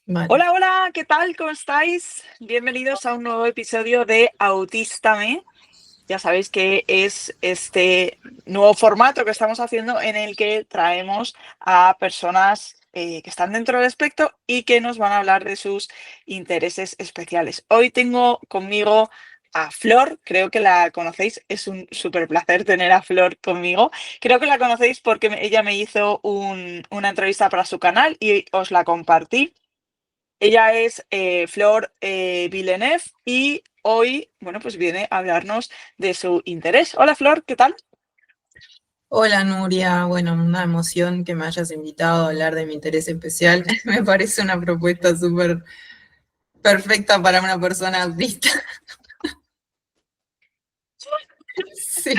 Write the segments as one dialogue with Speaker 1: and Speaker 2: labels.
Speaker 1: Vale.
Speaker 2: Hola, hola, ¿qué tal? ¿Cómo estáis? Bienvenidos a un nuevo episodio de Autístame. Ya sabéis que es este nuevo formato que estamos haciendo en el que traemos a personas que están dentro del espectro y que nos van a hablar de sus intereses especiales. Hoy tengo conmigo a Flor, creo que la conocéis, es un súper placer tener a Flor conmigo. Creo que la conocéis porque ella me hizo una entrevista para su canal y os la compartí. Ella es Flor Villeneuve y hoy, bueno, pues viene a hablarnos de su interés. Hola Flor, ¿qué tal?
Speaker 1: Hola Nuria, bueno, una emoción que me hayas invitado a hablar de mi interés especial. Me parece una propuesta súper perfecta para una persona autista. Sí,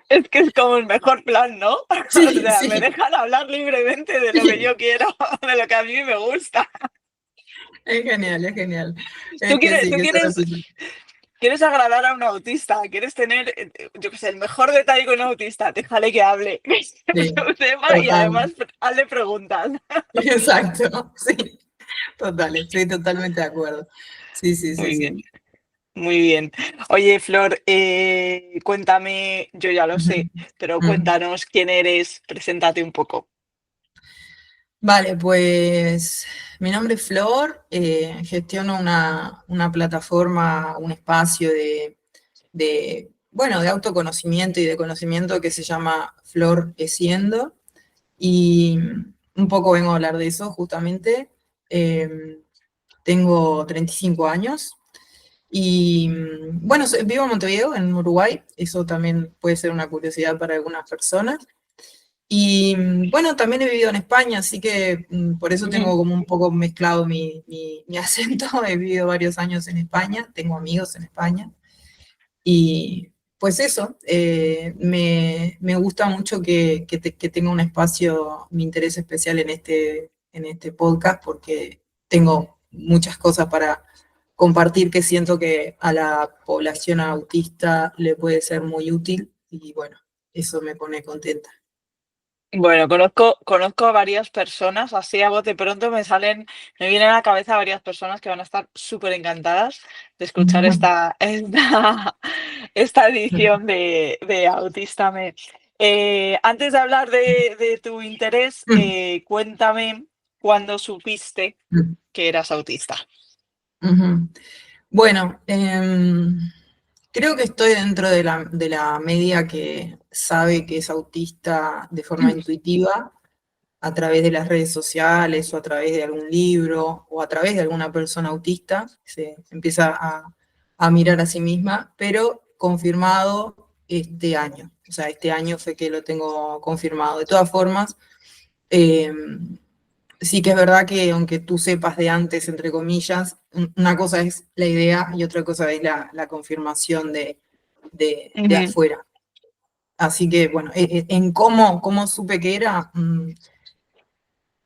Speaker 2: Es que es como el mejor plan, ¿no? O
Speaker 1: sí,
Speaker 2: sea, me
Speaker 1: sí,
Speaker 2: dejan hablar libremente de lo que
Speaker 1: sí.
Speaker 2: yo quiero, de lo que a mí me gusta.
Speaker 1: Es genial, es genial.
Speaker 2: Tú
Speaker 1: Es que
Speaker 2: quieres,
Speaker 1: sí,
Speaker 2: tú
Speaker 1: que eso
Speaker 2: quieres,
Speaker 1: representa.
Speaker 2: quieres agradar a un autista, quieres tener, yo qué sé, el mejor detalle con un autista, déjale que hable, que
Speaker 1: Sí,
Speaker 2: sepa su tema y
Speaker 1: total.
Speaker 2: además hazle preguntas.
Speaker 1: Exacto, sí, total, estoy totalmente de acuerdo. Sí, sí, sí,
Speaker 2: Muy
Speaker 1: sí.
Speaker 2: bien. Muy bien. Oye, Flor, cuéntame, yo ya lo
Speaker 1: Ujú.
Speaker 2: sé, pero
Speaker 1: Mm.
Speaker 2: cuéntanos quién eres, preséntate un poco.
Speaker 1: Vale, pues mi nombre es Flor, gestiono una plataforma, un espacio bueno, de autoconocimiento y de conocimiento que se llama Flor Esiendo, y un poco vengo a hablar de eso justamente. Eh, Tengo 35 años y bueno, vivo en Montevideo, en Uruguay, eso también puede ser una curiosidad para algunas personas. Y bueno, también he vivido en España, así que por eso
Speaker 2: Ujú.
Speaker 1: tengo como un poco mezclado mi acento. He vivido varios años en España, tengo amigos en España. Y pues eso, me gusta mucho que tenga un espacio, mi interés especial en este podcast, porque tengo muchas cosas para compartir que siento que a la población autista le puede ser muy útil y bueno, eso me pone contenta.
Speaker 2: Bueno, conozco a varias personas, así a bote pronto me vienen a la cabeza varias personas que van a estar súper encantadas de escuchar esta edición de Autístame. Antes de hablar de tu interés, cuéntame cuándo supiste que eras autista.
Speaker 1: Ujú. Bueno, creo que estoy dentro de la media que sabe que es autista de forma intuitiva a través de las redes sociales o a través de algún libro o a través de alguna persona autista, se empieza a mirar a sí misma, pero confirmado este año. O sea, este año fue que lo tengo confirmado. De todas formas, eh, sí que es verdad que aunque tú sepas de antes, entre comillas, una cosa es la idea y otra cosa es la confirmación de
Speaker 2: Ujú.
Speaker 1: afuera. Así que, bueno, en cómo supe que era,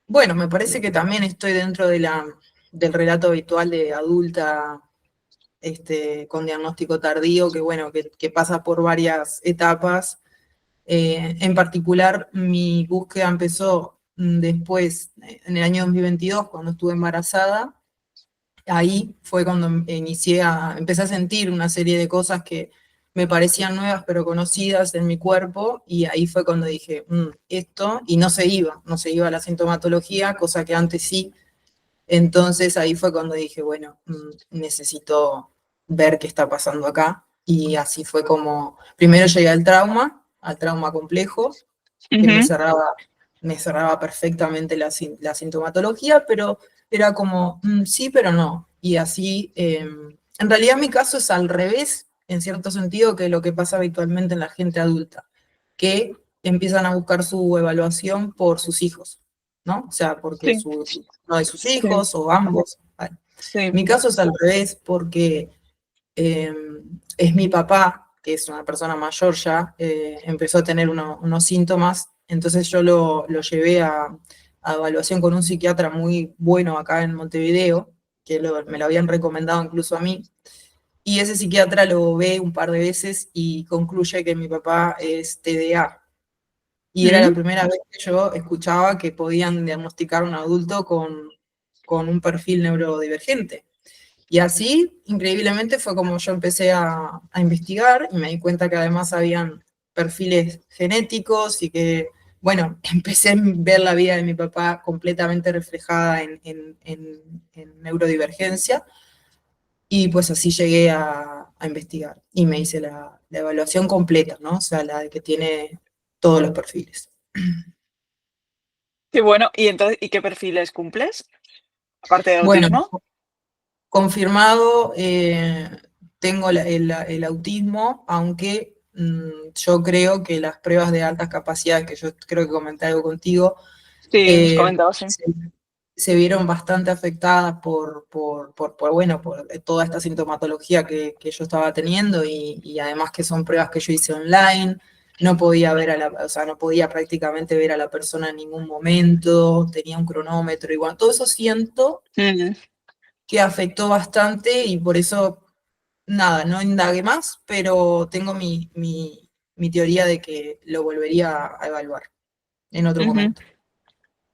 Speaker 1: bueno, me parece que también estoy dentro del relato habitual de adulta con diagnóstico tardío, que bueno, que pasa por varias etapas. En particular, mi búsqueda empezó después, en el año 2022, cuando estuve embarazada. Ahí fue cuando empecé a sentir una serie de cosas que me parecían nuevas pero conocidas en mi cuerpo, y ahí fue cuando dije, esto, y no se iba la sintomatología, cosa que antes sí. Entonces ahí fue cuando dije, bueno, necesito ver qué está pasando acá, y así fue como, primero llegué al trauma complejo, que
Speaker 2: Ujú.
Speaker 1: me cerraba perfectamente la sintomatología, pero era como, sí, pero no. Y así, en realidad mi caso es al revés, en cierto sentido, que lo que pasa habitualmente en la gente adulta, que empiezan a buscar su evaluación por sus hijos, ¿no? O sea, porque
Speaker 2: Sí,
Speaker 1: uno de sus
Speaker 2: sí,
Speaker 1: hijos o ambos. Vale.
Speaker 2: sí.
Speaker 1: Mi caso es al revés porque eh, es mi papá, que es una persona mayor ya, empezó a tener unos síntomas, entonces yo lo llevé a evaluación con un psiquiatra muy bueno acá en Montevideo, que me lo habían recomendado incluso a mí, y ese psiquiatra lo ve un par de veces y concluye que mi papá es TDA. Y era la
Speaker 2: Mm.
Speaker 1: primera vez que yo escuchaba que podían diagnosticar a un adulto con un perfil neurodivergente. Y así, increíblemente, fue como yo empecé a investigar y me di cuenta que además habían perfiles genéticos y que, bueno, empecé a ver la vida de mi papá completamente reflejada en neurodivergencia y pues así llegué a investigar y me hice la evaluación completa, ¿no? O sea, la de que tiene todos los perfiles.
Speaker 2: Qué bueno. ¿Y entonces, y qué perfiles cumples? Aparte de
Speaker 1: Bueno,
Speaker 2: autismo.
Speaker 1: confirmado, tengo el autismo, aunque yo creo que las pruebas de altas capacidades, que yo creo que comenté algo contigo,
Speaker 2: Sí, hemos
Speaker 1: eh,
Speaker 2: comentado, sí.
Speaker 1: se vieron bastante afectadas bueno, por toda esta sintomatología que yo estaba teniendo y además que son pruebas que yo hice online, no podía o sea, no podía prácticamente ver a la persona en ningún momento, tenía un cronómetro, y bueno, todo eso siento
Speaker 2: Mm,
Speaker 1: que afectó bastante y por eso, nada, no indagué más, pero tengo mi teoría de que lo volvería a evaluar en otro
Speaker 2: ujú,
Speaker 1: momento.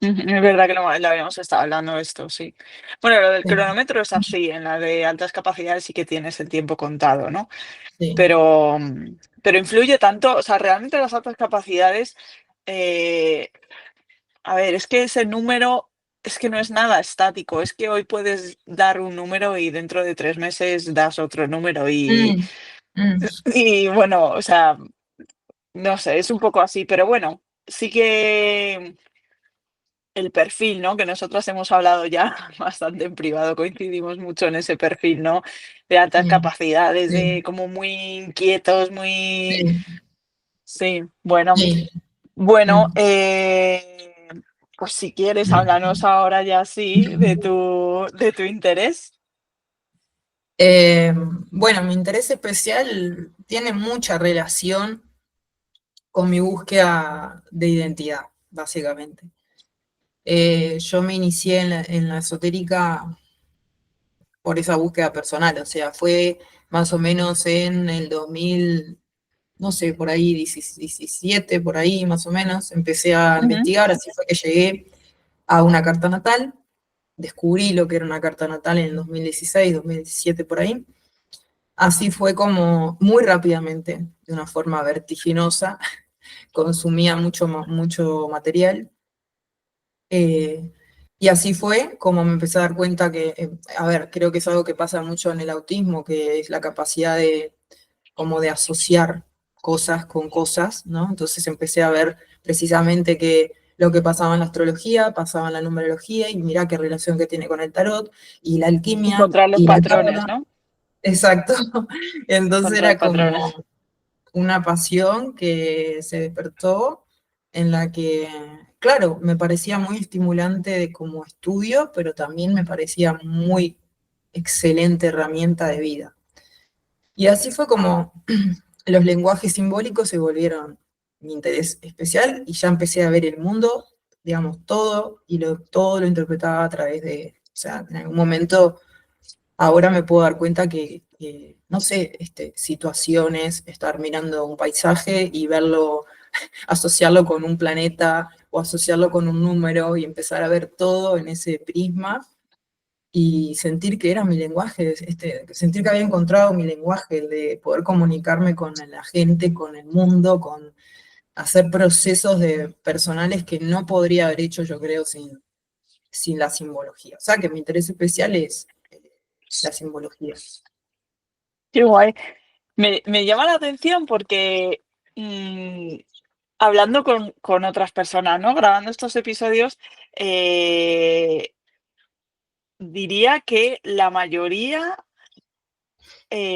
Speaker 2: ujú. Es verdad que lo habíamos estado hablando esto, sí. Bueno, lo del
Speaker 1: Sí,
Speaker 2: cronómetro es así, en la de altas capacidades sí que tienes el tiempo contado, ¿no?
Speaker 1: sí.
Speaker 2: Pero influye tanto, o sea, realmente las altas capacidades, eh, a ver, es que ese número es que no es nada estático, es que hoy puedes dar un número y dentro de 3 meses das otro número
Speaker 1: Mm, mm,
Speaker 2: y bueno, o sea, no sé, es un poco así, pero bueno, sí que el perfil, ¿no? Que nosotras hemos hablado ya bastante en privado, coincidimos mucho en ese perfil, ¿no? De altas
Speaker 1: sí,
Speaker 2: capacidades,
Speaker 1: sí,
Speaker 2: de como muy inquietos, muy...
Speaker 1: sí,
Speaker 2: Sí, bueno,
Speaker 1: sí.
Speaker 2: bueno,
Speaker 1: Mm.
Speaker 2: pues si quieres, háblanos ahora ya sí de tu interés.
Speaker 1: Eh, bueno, mi interés especial tiene mucha relación con mi búsqueda de identidad, básicamente. Yo me inicié en la esotérica por esa búsqueda personal, o sea, fue más o menos en el 2000, no sé, por ahí, 17, por ahí más o menos, empecé a
Speaker 2: Ujú,
Speaker 1: investigar, así fue que llegué a una carta natal, descubrí lo que era una carta natal en el 2016, 2017, por ahí. Así fue como muy rápidamente, de una forma vertiginosa, consumía mucho material. eh, y así fue como me empecé a dar cuenta que, a ver, creo que es algo que pasa mucho en el autismo, que es la capacidad como de asociar cosas con cosas, ¿no? Entonces empecé a ver precisamente que lo que pasaba en la astrología, pasaba en la numerología, y mirá qué relación que tiene con el tarot, y la alquimia,
Speaker 2: encontrar los
Speaker 1: y la
Speaker 2: patrones,
Speaker 1: cábala.
Speaker 2: ¿no?
Speaker 1: Exacto. Entonces
Speaker 2: Encontrar
Speaker 1: era
Speaker 2: patrones.
Speaker 1: como una pasión que se despertó en la que, claro, me parecía muy estimulante como estudio, pero también me parecía muy excelente herramienta de vida. Y así fue como los lenguajes simbólicos se volvieron mi interés especial y ya empecé a ver el mundo, digamos, todo, y todo lo interpretaba a través o sea, en algún momento. Ahora me puedo dar cuenta que, no sé, situaciones, estar mirando un paisaje y verlo, asociarlo con un planeta o asociarlo con un número y empezar a ver todo en ese prisma y sentir que era mi lenguaje, sentir que había encontrado mi lenguaje, el de poder comunicarme con la gente, con el mundo, con hacer procesos personales que no podría haber hecho, yo creo, sin la simbología. O sea, que mi interés especial es la simbología.
Speaker 2: Qué guay. Me llama la atención porque, mm, hablando con otras personas, ¿no? Grabando estos episodios, eh, diría que la mayoría,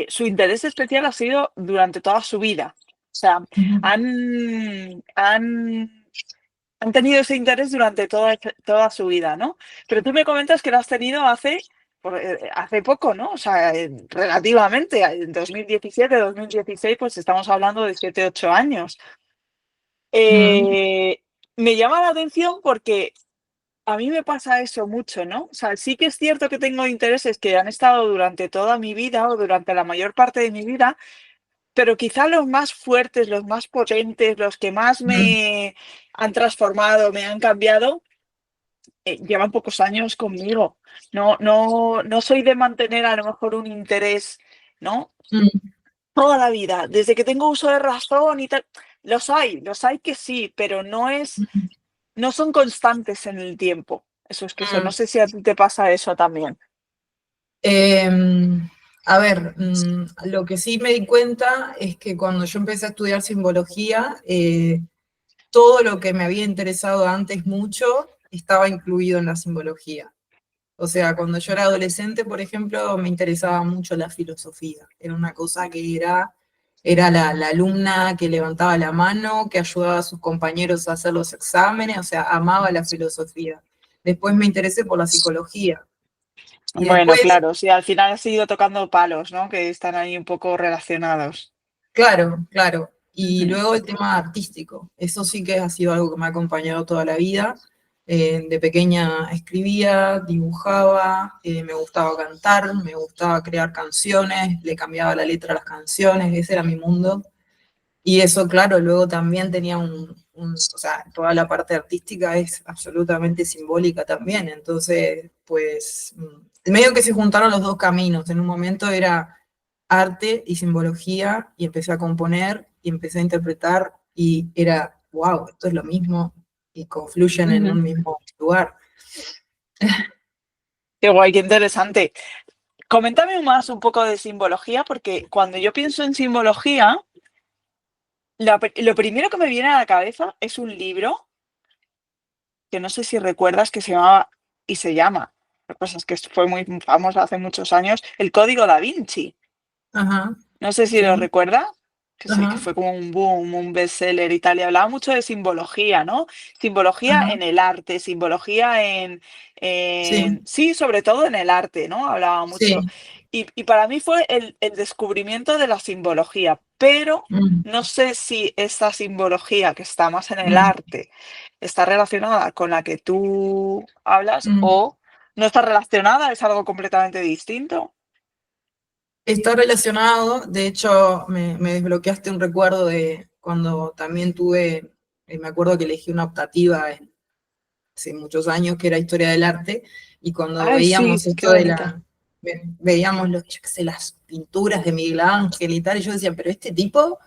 Speaker 2: su interés especial ha sido durante toda su vida. O sea,
Speaker 1: Ujú.
Speaker 2: han han han tenido ese interés durante toda su vida, ¿no? Pero tú me comentas que lo has tenido hace poco, ¿no? O sea, relativamente, en 2017, 2016, pues estamos hablando de 7, 8 años.
Speaker 1: Mm,
Speaker 2: Eh, Me llama la atención porque a mí me pasa eso mucho, ¿no? O sea, sí que es cierto que tengo intereses que han estado durante toda mi vida o durante la mayor parte de mi vida, pero quizá los más fuertes, los más potentes, los que más
Speaker 1: mm,
Speaker 2: me han transformado, me han cambiado, llevan pocos años conmigo. No soy de mantener a lo mejor un interés, ¿no?
Speaker 1: Mm,
Speaker 2: Toda la vida, desde que tengo uso de razón y tal. Los hay que sí, pero
Speaker 1: mm,
Speaker 2: no son constantes en el tiempo. Eso es que eso, no
Speaker 1: mm.
Speaker 2: sé si a ti te pasa eso también.
Speaker 1: A ver, lo que sí me di cuenta es que cuando yo empecé a estudiar simbología, todo lo que me había interesado antes mucho estaba incluido en la simbología. O sea, cuando yo era adolescente, por ejemplo, me interesaba mucho la filosofía. Era una cosa que era la alumna que levantaba la mano, que ayudaba a sus compañeros a hacer los exámenes, o sea, amaba la filosofía. Después me interesé por la psicología. Y
Speaker 2: Bueno,
Speaker 1: después,
Speaker 2: claro, sí, al final has ido tocando palos, ¿no? Que están ahí un poco relacionados.
Speaker 1: claro, claro. Y
Speaker 2: Ujú.
Speaker 1: luego el tema artístico. Eso sí que ha sido algo que me ha acompañado toda la vida. De pequeña escribía, dibujaba, me gustaba cantar, me gustaba crear canciones, le cambiaba la letra a las canciones, ese era mi mundo. Y eso, claro, luego también tenía o sea, toda la parte artística es absolutamente simbólica también. Entonces, pues, medio que se juntaron los dos caminos. En un momento era arte y simbología, y empecé a componer y empecé a interpretar, y era, wow, esto es lo mismo, y confluyen en
Speaker 2: Ujú.
Speaker 1: un mismo lugar.
Speaker 2: Qué guay, qué interesante. Coméntame más un poco de simbología, porque cuando yo pienso en simbología, lo primero que me viene a la cabeza es un libro que no sé si recuerdas que se llamaba y se llama, lo que pasa es que fue muy famoso hace muchos años, El Código Da Vinci.
Speaker 1: Ajá,
Speaker 2: No sé si lo
Speaker 1: sí,
Speaker 2: recuerdas, que sí, que
Speaker 1: ajá,
Speaker 2: fue como un boom, un bestseller y tal, y hablaba mucho de simbología, ¿no? Simbología
Speaker 1: ajá,
Speaker 2: en el arte, simbología
Speaker 1: sí,
Speaker 2: sí, sobre todo en el arte, ¿no? Hablaba mucho.
Speaker 1: sí,
Speaker 2: Y para mí fue el descubrimiento de la simbología, pero
Speaker 1: mm,
Speaker 2: no sé si esta simbología que está más en el
Speaker 1: mm,
Speaker 2: arte está relacionada con la que tú hablas
Speaker 1: mm.
Speaker 2: o no está relacionada, es algo completamente distinto.
Speaker 1: Está relacionado, de hecho, me desbloqueaste un recuerdo de cuando también tuve, me acuerdo que elegí una optativa hace muchos años, que era Historia del Arte, y cuando
Speaker 2: Ay,
Speaker 1: veíamos
Speaker 2: sí, qué
Speaker 1: esto de
Speaker 2: bonita.
Speaker 1: veíamos yo qué sé, las pinturas de Miguel Ángel y tal, y yo decía, pero este tipo,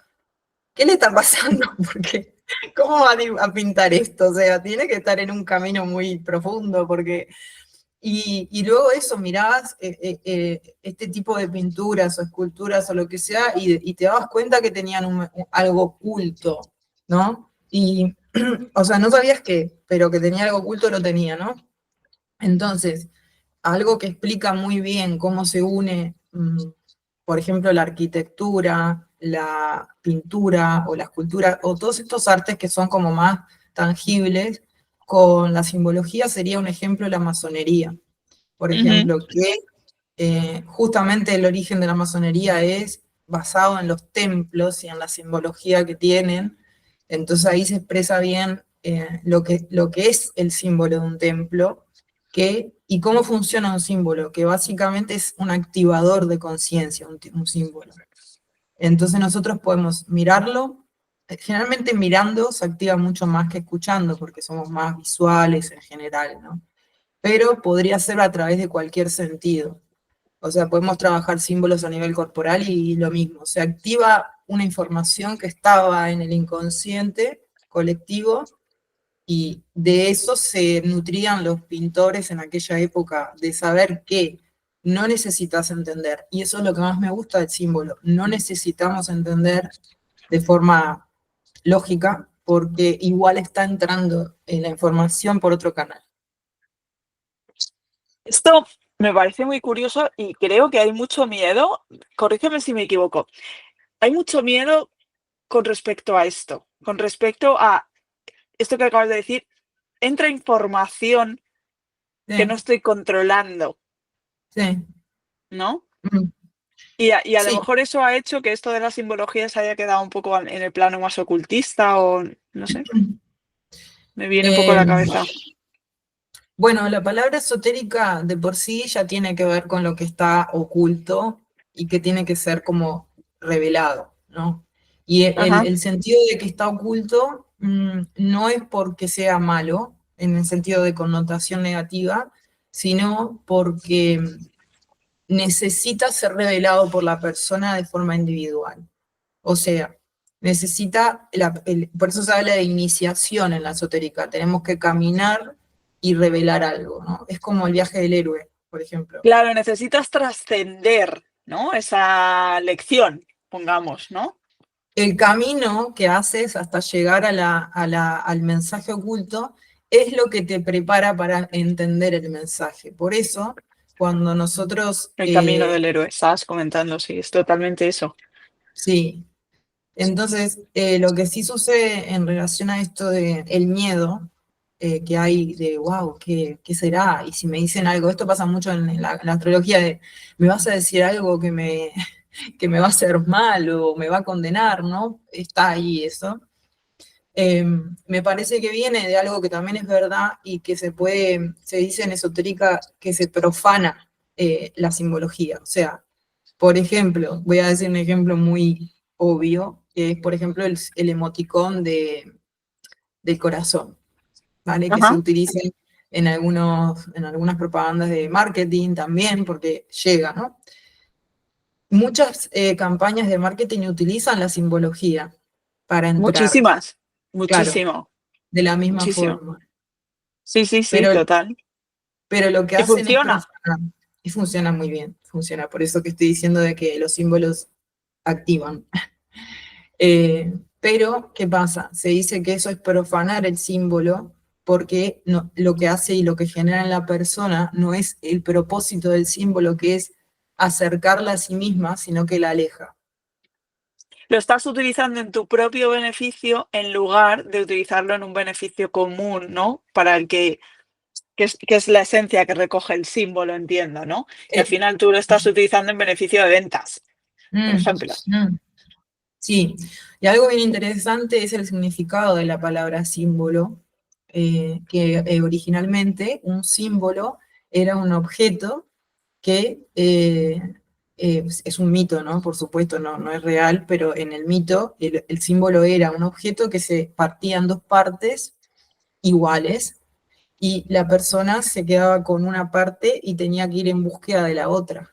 Speaker 1: ¿qué le está pasando? Porque, ¿cómo va a pintar esto? O sea, tiene que estar en un camino muy profundo, porque y luego eso, mirabas este tipo de pinturas o esculturas o lo que sea, y te dabas cuenta que tenían algo oculto, ¿no? Y, o sea, no sabías qué, pero que tenía algo oculto lo tenía, ¿no? Entonces, algo que explica muy bien cómo se une, por ejemplo, la arquitectura, la pintura o la escultura, o todos estos artes que son como más tangibles, con la simbología sería un ejemplo la masonería, por
Speaker 2: Ujú,
Speaker 1: ejemplo, que justamente el origen de la masonería es basado en los templos y en la simbología que tienen. Entonces ahí se expresa bien lo que es el símbolo de un templo y cómo funciona un símbolo, que básicamente es un activador de conciencia, un símbolo. Entonces nosotros podemos mirarlo, generalmente mirando se activa mucho más que escuchando, porque somos más visuales en general, ¿no? Pero podría ser a través de cualquier sentido. O sea, podemos trabajar símbolos a nivel corporal y lo mismo. Se activa una información que estaba en el inconsciente colectivo, y de eso se nutrían los pintores en aquella época, de saber que no necesitas entender. Y eso es lo que más me gusta del símbolo. No necesitamos entender de forma lógica, porque igual está entrando en la información por otro canal.
Speaker 2: esto me parece muy curioso y creo que hay mucho miedo, corrígeme si me equivoco, hay mucho miedo con respecto a esto, con respecto a esto que acabas de decir, entra información que no
Speaker 1: Sí,
Speaker 2: estoy controlando,
Speaker 1: sí.
Speaker 2: ¿no?
Speaker 1: Mm.
Speaker 2: Y a lo
Speaker 1: Sí,
Speaker 2: mejor eso ha hecho que esto de la simbología se haya quedado un poco en el plano más ocultista o no sé, me viene un poco a
Speaker 1: Eh,
Speaker 2: la cabeza.
Speaker 1: bueno, la palabra esotérica de por sí ya tiene que ver con lo que está oculto y que tiene que ser como revelado, ¿no? Y
Speaker 2: Ajá,
Speaker 1: el sentido de que está oculto, no es porque sea malo, en el sentido de connotación negativa, sino porque necesita ser revelado por la persona de forma individual. O sea, necesita, por eso se habla de iniciación en la esotérica, tenemos que caminar y revelar algo, ¿no? Es como el viaje del héroe, por ejemplo.
Speaker 2: Claro, necesitas trascender, ¿no? Esa lección, pongamos, ¿no?
Speaker 1: El camino que haces hasta llegar al mensaje oculto es lo que te prepara para entender el mensaje. Por eso, cuando nosotros,
Speaker 2: El camino del héroe, estabas comentando, sí, es totalmente eso.
Speaker 1: sí, entonces lo que sí sucede en relación a esto de el miedo que hay de, wow, ¿qué será? Y si me dicen algo, esto pasa mucho en la astrología de, me vas a decir algo que me va a hacer mal o me va a condenar, ¿no? Está ahí eso. Me parece que viene de algo que también es verdad y que se dice en esotérica que se profana la simbología. O sea, por ejemplo, voy a decir un ejemplo muy obvio, que es, por ejemplo, el emoticón del corazón, ¿vale? Que se
Speaker 2: Ajá.
Speaker 1: utiliza en algunas propagandas de marketing también, porque llega, ¿no? Muchas campañas de marketing utilizan la simbología para entrar,
Speaker 2: Muchísimas,
Speaker 1: claro,
Speaker 2: muchísimo,
Speaker 1: de la misma
Speaker 2: muchísimo.
Speaker 1: forma.
Speaker 2: Sí, sí, sí,
Speaker 1: Pero,
Speaker 2: total.
Speaker 1: pero lo que
Speaker 2: Y
Speaker 1: hacen es
Speaker 2: funciona.
Speaker 1: profanar. Y funciona muy bien, funciona. Por eso que estoy diciendo de que los símbolos activan. Pero, ¿qué pasa? Se dice que eso es profanar el símbolo porque lo que hace y lo que genera en la persona no es el propósito del símbolo, que es acercarla a sí misma, sino que la aleja.
Speaker 2: Lo estás utilizando en tu propio beneficio en lugar de utilizarlo en un beneficio común, ¿no? Para el que es la esencia que recoge el símbolo, entiendo, ¿no? Y al
Speaker 1: Eh,
Speaker 2: final tú lo estás utilizando en beneficio de ventas, por
Speaker 1: mm,
Speaker 2: ejemplo.
Speaker 1: mm. Sí, y algo bien interesante es el significado de la palabra símbolo, que originalmente un símbolo era un objeto que es un mito, ¿no? Por supuesto, no es real, pero en el mito el símbolo era un objeto que se partía en dos partes iguales y la persona se quedaba con una parte y tenía que ir en búsqueda de la otra,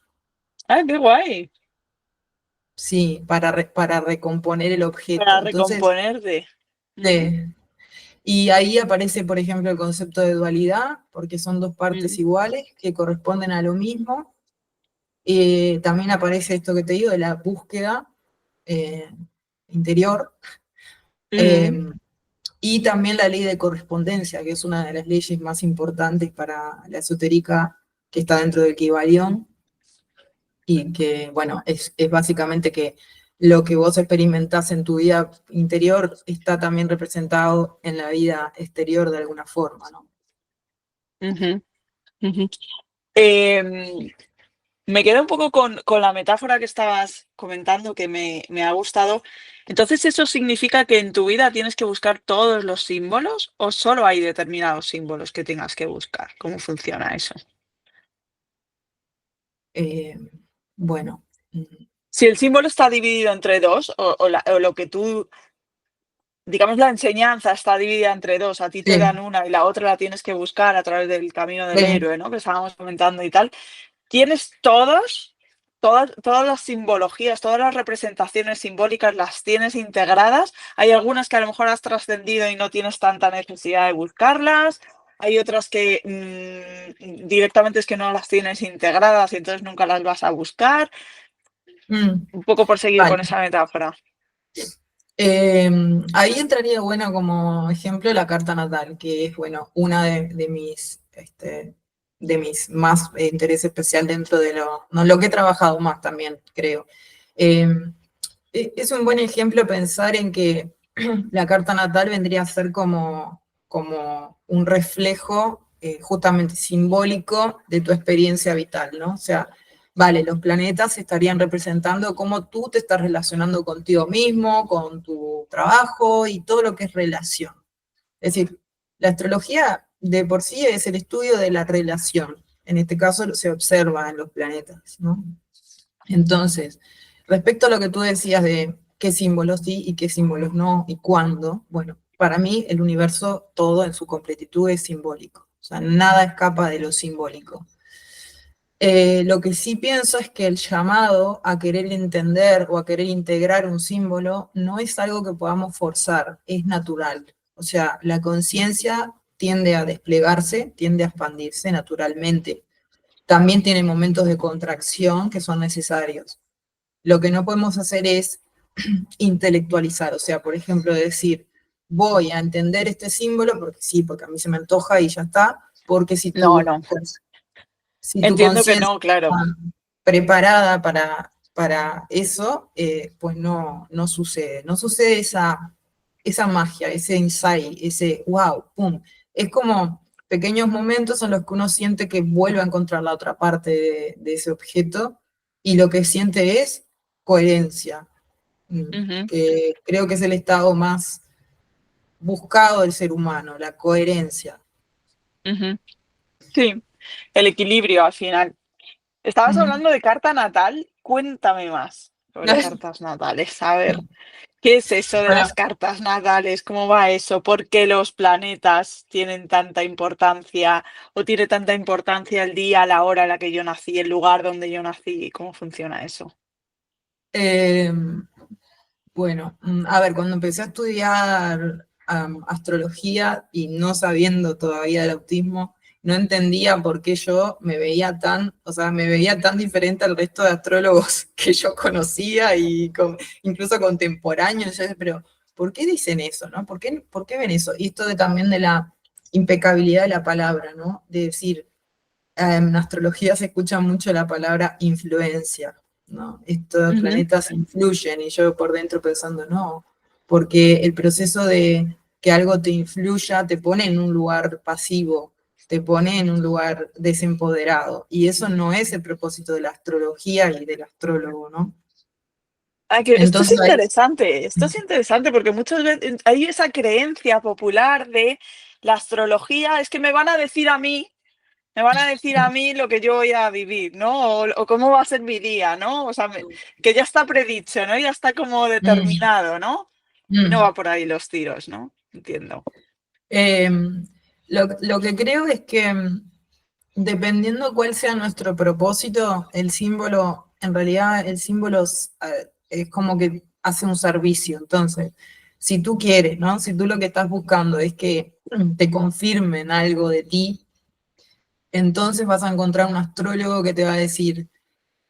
Speaker 2: ¡Ah, qué guay!
Speaker 1: sí, para recomponer el objeto.
Speaker 2: Para
Speaker 1: Entonces,
Speaker 2: recomponerte. Ujú,
Speaker 1: eh, y ahí aparece, por ejemplo, el concepto de dualidad, porque son dos partes
Speaker 2: ujú,
Speaker 1: iguales que corresponden a lo mismo. También aparece esto que te digo de la búsqueda eh, interior.
Speaker 2: ujú,
Speaker 1: eh, y también la ley de correspondencia, que es una de las leyes más importantes para la esotérica que está dentro del Kybalión, y que, bueno, es básicamente que lo que vos experimentás en tu vida interior está también representado en la vida exterior de alguna forma, ¿no?
Speaker 2: ujú, ujú. Em, Me quedo un poco con la metáfora que estabas comentando que me ha gustado. Entonces, ¿eso significa que en tu vida tienes que buscar todos los símbolos o solo hay determinados símbolos que tengas que buscar? ¿Cómo funciona eso?
Speaker 1: Eh, bueno, mm,
Speaker 2: Si el símbolo está dividido entre dos o lo que tú, digamos, la enseñanza está dividida entre dos, a ti te dan
Speaker 1: sí,
Speaker 2: una y la otra la tienes que buscar a través del camino del
Speaker 1: sí,
Speaker 2: héroe, ¿no? Que estábamos comentando y tal. Tienes todas las simbologías, todas las representaciones simbólicas las tienes integradas. Hay algunas que a lo mejor has trascendido y no tienes tanta necesidad de buscarlas. Hay otras que directamente es que no las tienes integradas y entonces nunca las vas a buscar.
Speaker 1: mm,
Speaker 2: Un poco por seguir
Speaker 1: vale.
Speaker 2: con esa metáfora.
Speaker 1: Eh, Ahí entraría, bueno, como ejemplo la carta natal, que es, bueno, una de mis más interés especial dentro de no, lo que he trabajado más también, creo. Eh, es un buen ejemplo pensar en que la carta natal vendría a ser como un reflejo justamente simbólico de tu experiencia vital, ¿no? O sea, vale, los planetas estarían representando cómo tú te estás relacionando contigo mismo, con tu trabajo y todo lo que es relación. Es decir, la astrología de por sí es el estudio de la relación. En este caso se observa en los planetas, ¿no? Entonces, respecto a lo que tú decías de qué símbolos sí y qué símbolos no y cuándo, bueno, para mí el universo todo en su completitud es simbólico, o sea, nada escapa de lo simbólico. Lo que sí pienso es que el llamado a querer entender o a querer integrar un símbolo no es algo que podamos forzar, es natural. O sea, la conciencia tiende a desplegarse, tiende a expandirse naturalmente. También tiene momentos de contracción que son necesarios. Lo que no podemos hacer es intelectualizar, o sea, por ejemplo, decir, voy a entender este símbolo porque sí, porque a mí se me antoja y ya está, porque
Speaker 2: No, no.
Speaker 1: si tu
Speaker 2: Entiendo que
Speaker 1: conciencia
Speaker 2: no, claro.
Speaker 1: está preparada para eso, pues no sucede. No sucede esa magia, ese insight, ese wow, pum. Es como pequeños momentos en los que uno siente que vuelve a encontrar la otra parte de ese objeto y lo que siente es coherencia,
Speaker 2: Ujú,
Speaker 1: que creo que es el estado más buscado del ser humano, la coherencia.
Speaker 2: ujú. Sí, el equilibrio al final. Estabas
Speaker 1: Ujú.
Speaker 2: hablando de carta natal. Cuéntame más sobre cartas natales. A ver, ¿qué es eso de
Speaker 1: Bueno,
Speaker 2: las cartas natales? ¿Cómo va eso? ¿Por qué los planetas tienen tanta importancia o tiene tanta importancia el día, la hora en la que yo nací, el lugar donde yo nací? ¿Cómo funciona eso?
Speaker 1: eh, bueno, a ver, cuando empecé a estudiar astrología y no sabiendo todavía del autismo, no entendía por qué yo me veía tan, o sea, me veía tan diferente al resto de astrólogos que yo conocía y incluso contemporáneos. Yo decía, pero, ¿por qué dicen eso, no? ¿Por qué ven eso? Y esto también de la impecabilidad de la palabra, ¿no? De decir, en astrología se escucha mucho la palabra influencia, ¿no? Estos
Speaker 2: Ujú,
Speaker 1: planetas influyen y yo por dentro pensando, no, porque el proceso de que algo te influya te pone en un lugar pasivo, te pone en un lugar desempoderado, y eso no es el propósito de la astrología y del astrólogo, ¿no?
Speaker 2: ah, que
Speaker 1: Entonces ahí...
Speaker 2: esto es interesante porque muchas veces hay esa creencia popular de la astrología, es que me van a decir a mí lo que yo voy a vivir, ¿no? O cómo va a ser mi día, ¿no? O sea, que ya está predicho, ¿no? Ya está como
Speaker 1: Mm,
Speaker 2: determinado, ¿no? Y no
Speaker 1: mm.
Speaker 2: va por ahí los tiros, ¿no? Entiendo.
Speaker 1: Eh, lo que creo es que dependiendo cuál sea nuestro propósito, el símbolo, en realidad el símbolo es como que hace un servicio. Entonces, si tú quieres, ¿no? Si tú lo que estás buscando es que te confirmen algo de ti, entonces vas a encontrar un astrólogo que te va a decir,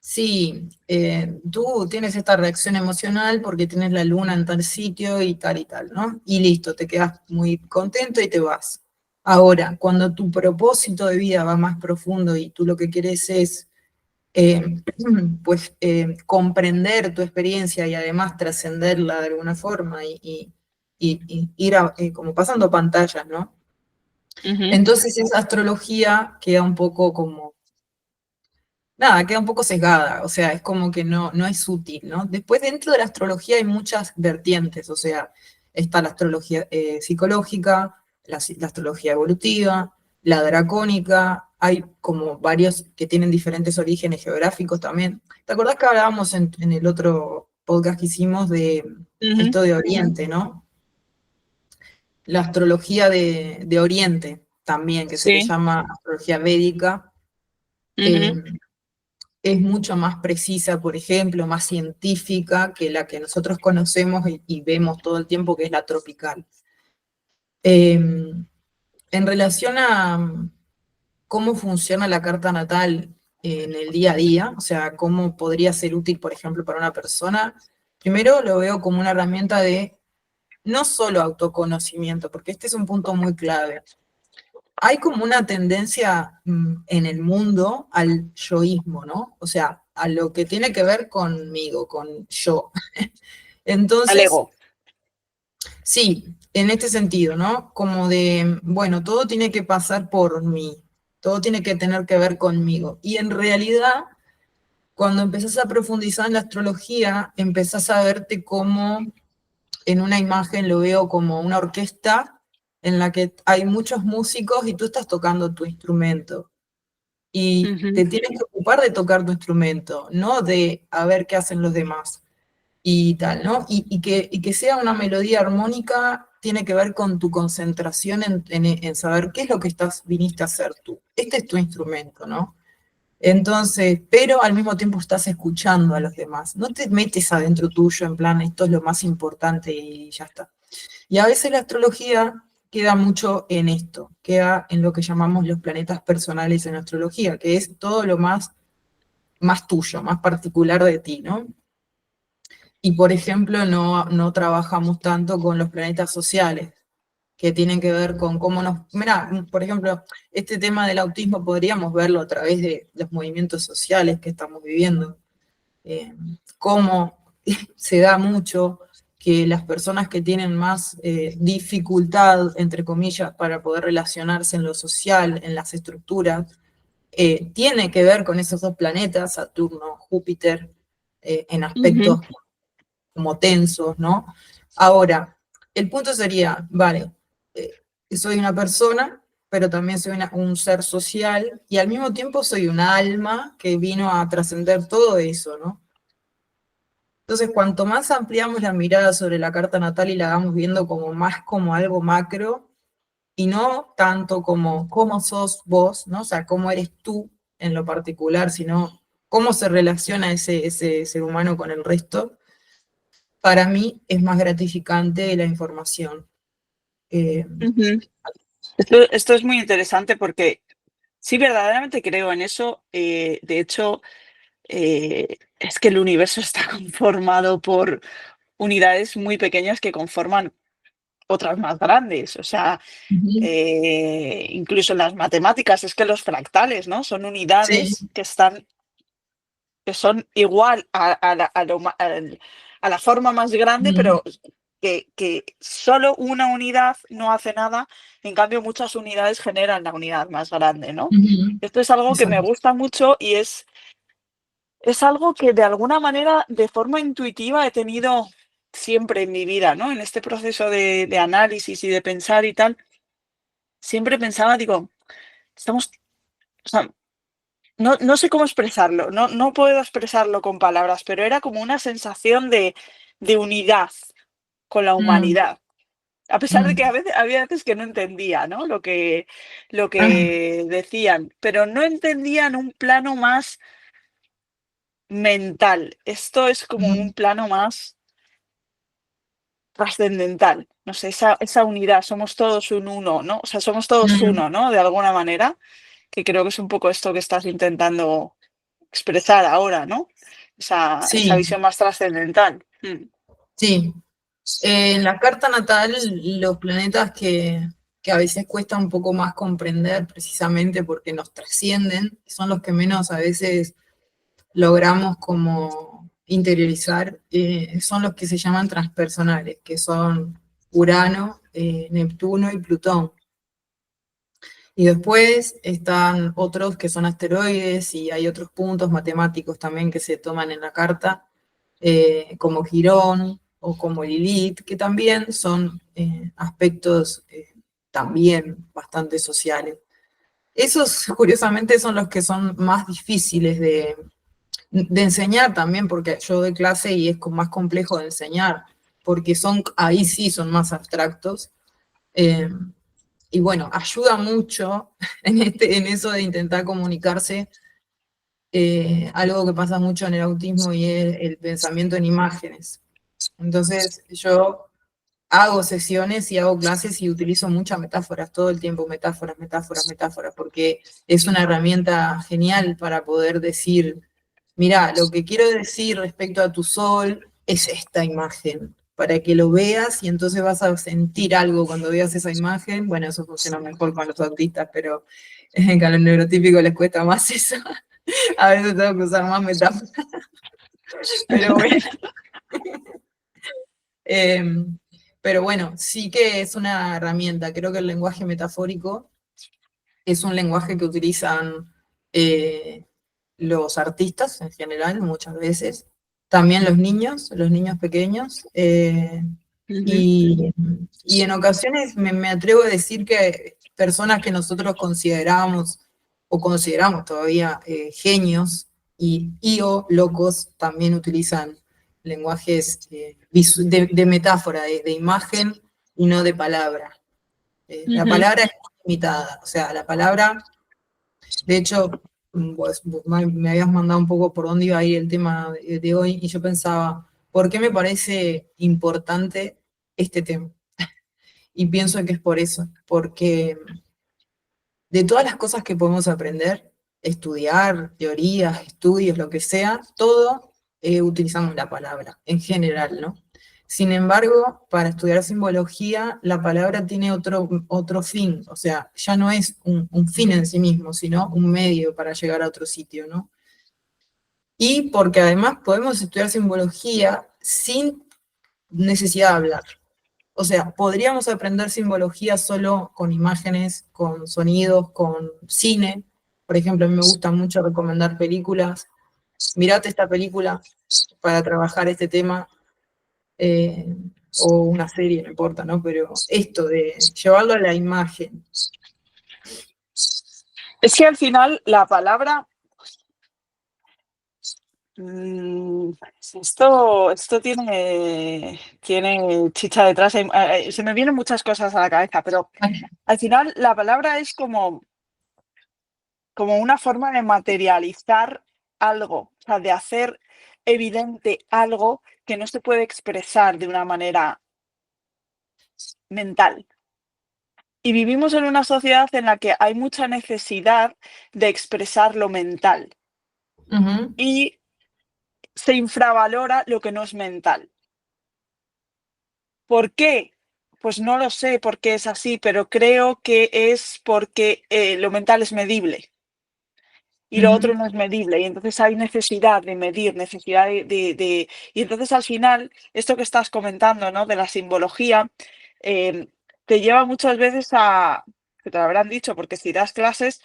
Speaker 1: sí, tú tienes esta reacción emocional porque tienes la luna en tal sitio y tal, ¿no? Y listo, te quedas muy contento y te vas. Ahora, cuando tu propósito de vida va más profundo y tú lo que quieres es, eh, pues, comprender tu experiencia y además trascenderla de alguna forma y ir como pasando pantallas, ¿no?
Speaker 2: Ujú,
Speaker 1: Entonces esa astrología queda un poco como nada, queda un poco sesgada, o sea, es como que no es útil, ¿no? Después dentro de la astrología hay muchas vertientes, o sea, está la astrología psicológica, la astrología evolutiva, la dracónica, hay como varios que tienen diferentes orígenes geográficos también. ¿Te acordás que hablábamos en el otro podcast que hicimos de
Speaker 2: ujú,
Speaker 1: esto de Oriente, ¿no? La astrología de Oriente también, que se le
Speaker 2: sí.
Speaker 1: llama astrología védica.
Speaker 2: Ujú,
Speaker 1: eh, es mucho más precisa, por ejemplo, más científica que la que nosotros conocemos y vemos todo el tiempo, que es la tropical. En relación a cómo funciona la carta natal en el día a día, o sea, cómo podría ser útil, por ejemplo, para una persona, primero lo veo como una herramienta de no solo autoconocimiento, porque este es un punto muy clave. Hay como una tendencia en el mundo al yoísmo, ¿no? O sea, a lo que tiene que ver conmigo, con yo.
Speaker 2: al
Speaker 1: Entonces,
Speaker 2: ego.
Speaker 1: sí, en este sentido, ¿no? Como de, bueno, todo tiene que pasar por mí, todo tiene que tener que ver conmigo. Y en realidad, cuando empezás a profundizar en la astrología, empezás a verte como en una imagen, lo veo como una orquesta en la que hay muchos músicos y tú estás tocando tu instrumento. Y
Speaker 2: Ujú,
Speaker 1: te tienes que ocupar de tocar tu instrumento, no de a ver qué hacen los demás y tal, ¿no? Y que sea una melodía armónica tiene que ver con tu concentración en saber qué es lo que viniste a hacer tú. Este es tu instrumento, ¿no? Entonces, pero al mismo tiempo estás escuchando a los demás. No te metes adentro tuyo en plan, esto es lo más importante y ya está. Y a veces la astrología queda mucho en esto, queda en lo que llamamos los planetas personales en astrología, que es todo lo más tuyo, más particular de ti, ¿no? Y por ejemplo, no trabajamos tanto con los planetas sociales, que tienen que ver con cómo nos... Mira, por ejemplo, este tema del autismo podríamos verlo a través de los movimientos sociales que estamos viviendo. Cómo se da mucho que las personas que tienen más dificultad, entre comillas, para poder relacionarse en lo social, en las estructuras, tiene que ver con esos dos planetas, Saturno, Júpiter, en aspectos como tensos, ¿no? Ahora, el punto sería, vale, soy una persona, pero también soy un ser social, y al mismo tiempo soy un alma que vino a trascender todo eso, ¿no? Entonces, cuanto más ampliamos la mirada sobre la carta natal y la vamos viendo como más como algo macro, y no tanto como cómo sos vos, ¿no? O sea, cómo eres tú en lo particular, sino cómo se relaciona ese ser humano con el resto, para mí es más gratificante la información.
Speaker 2: Esto es muy interesante porque sí, verdaderamente creo en eso. De hecho, es que el universo está conformado por unidades muy pequeñas que conforman otras más grandes. O sea,
Speaker 1: Ujú.
Speaker 2: incluso en las matemáticas, es que los fractales, ¿no? Son
Speaker 1: Sí.
Speaker 2: unidades que son igual a la forma más grande,
Speaker 1: Ujú.
Speaker 2: pero que solo una unidad no hace nada, en cambio muchas unidades generan la unidad más grande, ¿no?
Speaker 1: Ujú.
Speaker 2: Esto es algo que me
Speaker 1: Exacto.
Speaker 2: gusta mucho y es algo que de alguna manera, de forma intuitiva, he tenido siempre en mi vida, ¿no? En este proceso de análisis y de pensar y tal, siempre pensaba, digo, estamos, o sea, no sé cómo expresarlo, no puedo expresarlo con palabras, pero era como una sensación de unidad con la
Speaker 1: Mm.
Speaker 2: humanidad. A pesar de que
Speaker 1: Mm.
Speaker 2: había veces que no entendía, ¿no? Lo
Speaker 1: Ah.
Speaker 2: que decían, pero no entendía en un plano más mental. Esto es como
Speaker 1: Ujú.
Speaker 2: un plano más trascendental. No sé, esa unidad, somos todos un uno, ¿no? O sea, somos todos
Speaker 1: Mm.
Speaker 2: uno, ¿no? De alguna manera, que creo que es un poco esto que estás intentando expresar ahora, ¿no? Esa
Speaker 1: Sí,
Speaker 2: visión más trascendental.
Speaker 1: sí. En la carta natal, los planetas que a veces cuesta un poco más comprender, precisamente porque nos trascienden, son los que menos a veces logramos como interiorizar, son los que se llaman transpersonales, que son Urano, Neptuno y Plutón. Y después están otros que son asteroides y hay otros puntos matemáticos también que se toman en la carta, como Quirón o como Lilith, que también son aspectos también bastante sociales. Esos, curiosamente, son los que son más difíciles de enseñar también, porque yo doy clase y es más complejo de enseñar, porque ahí sí son más abstractos. Eh, y bueno, ayuda mucho en eso de intentar comunicarse, algo que pasa mucho en el autismo y es el pensamiento en imágenes. Entonces yo hago sesiones y hago clases y utilizo muchas metáforas, todo el tiempo metáforas, metáforas, metáforas, porque es una herramienta genial para poder decir, mira, lo que quiero decir respecto a tu sol es esta imagen, para que lo veas y entonces vas a sentir algo cuando veas esa imagen. Bueno, eso funciona mejor con los autistas, pero a los neurotípicos les cuesta más eso. A veces tengo que usar más metáforas, pero bueno. Pero bueno, sí que es una herramienta. Creo que el lenguaje metafórico es un lenguaje que utilizan eh, los artistas en general, muchas veces. También los niños pequeños.
Speaker 2: Ujú,
Speaker 1: Y en ocasiones me atrevo a decir que personas que nosotros consideramos o consideramos todavía genios o locos también utilizan lenguajes de metáfora, de imagen y no de palabra. La palabra es limitada, o sea, la palabra, de hecho, vos me habías mandado un poco por dónde iba a ir el tema de hoy, y yo pensaba, ¿por qué me parece importante este tema? Y pienso que es por eso, porque de todas las cosas que podemos aprender, estudiar, teorías, estudios, lo que sea, todo utilizamos la palabra, en general, ¿no? Sin embargo, para estudiar simbología, la palabra tiene otro fin, o sea, ya no es un fin en sí mismo, sino un medio para llegar a otro sitio, ¿no? Y porque además podemos estudiar simbología sin necesidad de hablar. O sea, podríamos aprender simbología solo con imágenes, con sonidos, con cine. Por ejemplo, a mí me gusta mucho recomendar películas. Mirate esta película para trabajar este tema, o una serie, no importa, ¿no? Pero esto de llevarlo a la imagen.
Speaker 2: Es que al final la palabra... esto tiene chicha detrás. Se me vienen muchas cosas a la cabeza, pero al final la palabra es como una forma de materializar algo, o sea, de hacer evidente algo que no se puede expresar de una manera mental. Y vivimos en una sociedad en la que hay mucha necesidad de expresar lo mental
Speaker 1: Ujú.
Speaker 2: y se infravalora lo que no es mental. ¿Por qué? Pues no lo sé por qué es así, pero creo que es porque lo mental es medible y lo otro
Speaker 1: Ujú.
Speaker 2: no es medible. Y entonces hay necesidad de medir, necesidad Y entonces al final, esto que estás comentando, ¿no? De la simbología, eh, te lleva muchas veces a, que te lo habrán dicho, porque si das clases,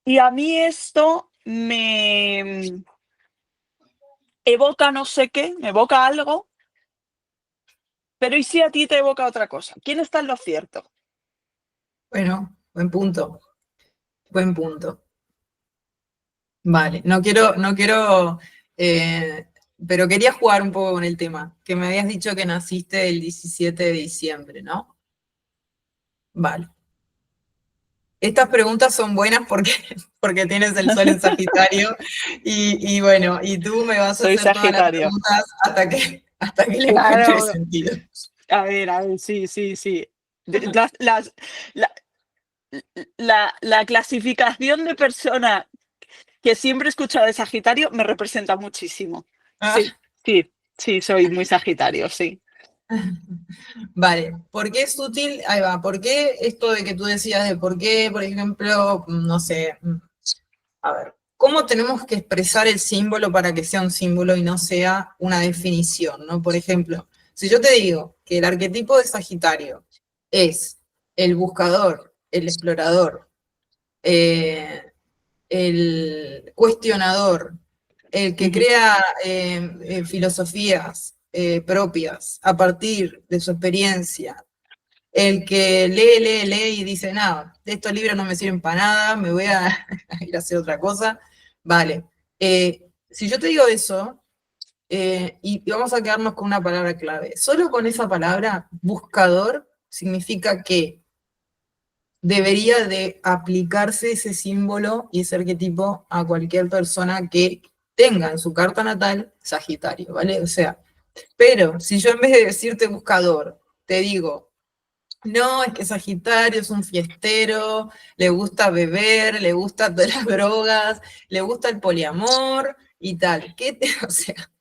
Speaker 2: y a mí esto me evoca no sé qué, me evoca algo, pero ¿y si a ti te evoca otra cosa? ¿Quién está en lo cierto?
Speaker 1: Bueno, buen punto. Buen punto. Vale, no quiero, eh, pero quería jugar un poco con el tema, que me habías dicho que naciste el 17 de diciembre, ¿no? Vale. Estas preguntas son buenas porque, porque tienes el sol en Sagitario y bueno, y tú me vas a
Speaker 2: Soy
Speaker 1: hacer todas las
Speaker 2: Sagitario.
Speaker 1: preguntas hasta que le encuentre
Speaker 2: Claro.
Speaker 1: sentido.
Speaker 2: A ver, sí, sí, sí. La, la clasificación de persona que siempre he escuchado de Sagitario me representa muchísimo.
Speaker 1: Ah,
Speaker 2: Sí, sí, sí, soy muy Sagitario, sí.
Speaker 1: vale, ¿por qué es útil? Ahí va, ¿por qué esto de que tú decías de por qué, por ejemplo, no sé, a ver, ¿cómo tenemos que expresar el símbolo para que sea un símbolo y no sea una definición, ¿no? Por ejemplo, si yo te digo que el arquetipo de Sagitario es el buscador, el explorador, eh, el cuestionador, el que
Speaker 2: Ujú.
Speaker 1: crea filosofías propias a partir de su experiencia, el que lee y dice, nada, de estos libros no me sirven para nada, me voy a, a ir a hacer otra cosa. Vale. Si yo te digo eso, y vamos a quedarnos con una palabra clave, solo con esa palabra, buscador, significa que debería de aplicarse ese símbolo y ese arquetipo a cualquier persona que tenga en su carta natal Sagitario, ¿vale? O sea, pero si yo en vez de decirte buscador, te digo, no, es que Sagitario es un fiestero, le gusta beber, le gustan todas las drogas, le gusta el poliamor y tal. O sea,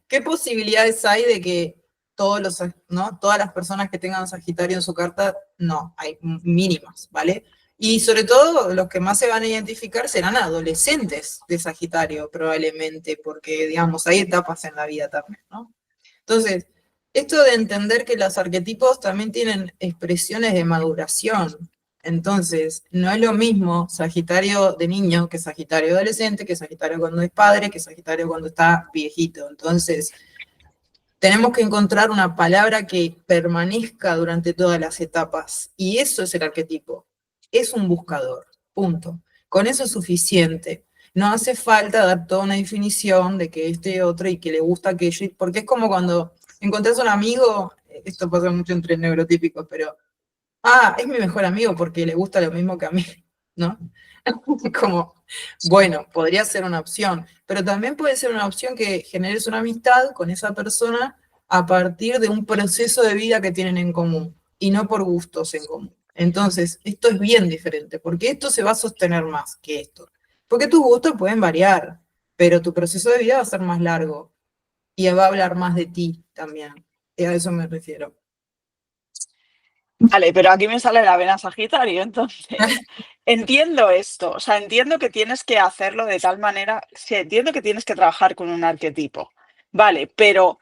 Speaker 1: ¿qué posibilidades hay de que ¿no? Todas las personas que tengan Sagitario en su carta, no, hay mínimas, ¿vale? Y sobre todo los que más se van a identificar serán adolescentes de Sagitario, probablemente, porque, digamos, hay etapas en la vida también, ¿no? Entonces, esto de entender que los arquetipos también tienen expresiones de maduración. Entonces, no es lo mismo Sagitario de niño que Sagitario adolescente, que Sagitario cuando es padre, que Sagitario cuando está viejito. Entonces, tenemos que encontrar una palabra que permanezca durante todas las etapas. Y eso es el arquetipo. Es un buscador. Punto. Con eso es suficiente. No hace falta dar toda una definición de que este y otro y que le gusta aquello, porque es como cuando encontrás un amigo, esto pasa mucho entre neurotípicos, pero, es mi mejor amigo porque le gusta lo mismo que a mí, ¿no? Como, bueno, podría ser una opción, pero también puede ser una opción que generes una amistad con esa persona a partir de un proceso de vida que tienen en común y no por gustos en común. Entonces, esto es bien diferente, porque esto se va a sostener más que esto. Porque tus gustos pueden variar, pero tu proceso de vida va a ser más largo y va a hablar más de ti también. Y a eso me refiero.
Speaker 2: Vale, pero aquí me sale la vena Sagitario, entonces entiendo esto, o sea, entiendo que tienes que hacerlo de tal manera, sí, entiendo que tienes que trabajar con un arquetipo, vale, pero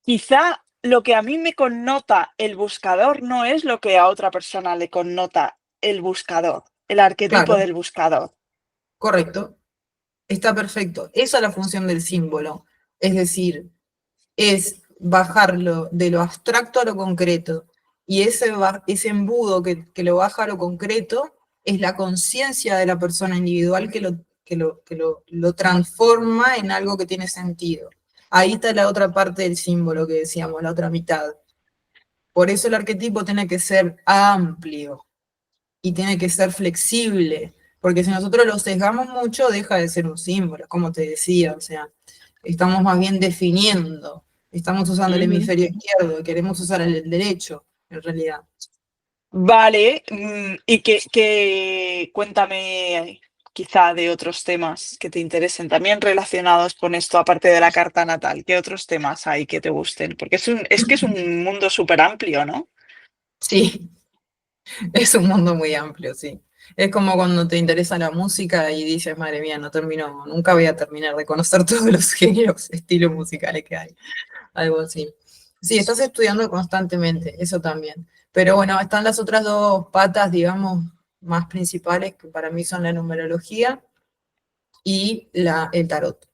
Speaker 2: quizá lo que a mí me connota el buscador no es lo que a otra persona le connota el buscador, el arquetipo
Speaker 1: Claro,
Speaker 2: del buscador.
Speaker 1: correcto. Está perfecto. Esa es la función del símbolo. Es decir, es bajarlo de lo abstracto a lo concreto. Y ese embudo que lo baja a lo concreto es la conciencia de la persona individual que lo transforma en algo que tiene sentido. Ahí está la otra parte del símbolo que decíamos, la otra mitad. Por eso el arquetipo tiene que ser amplio y tiene que ser flexible, porque si nosotros lo sesgamos mucho, deja de ser un símbolo, como te decía, o sea, estamos más bien definiendo, estamos usando el
Speaker 2: Ujú.
Speaker 1: hemisferio izquierdo, y queremos usar el derecho, en realidad.
Speaker 2: Vale, y cuéntame quizá de otros temas que te interesen, también relacionados con esto, aparte de la carta natal. ¿Qué otros temas hay que te gusten? Porque es que es un mundo súper amplio, ¿no?
Speaker 1: Sí, es un mundo muy amplio, sí. Es como cuando te interesa la música y dices, madre mía, no termino, nunca voy a terminar de conocer todos los géneros, estilos musicales que hay. Algo así. Sí, estás estudiando constantemente, eso también. Pero bueno, están las otras dos patas, digamos, más principales, que para mí son la numerología y el tarot.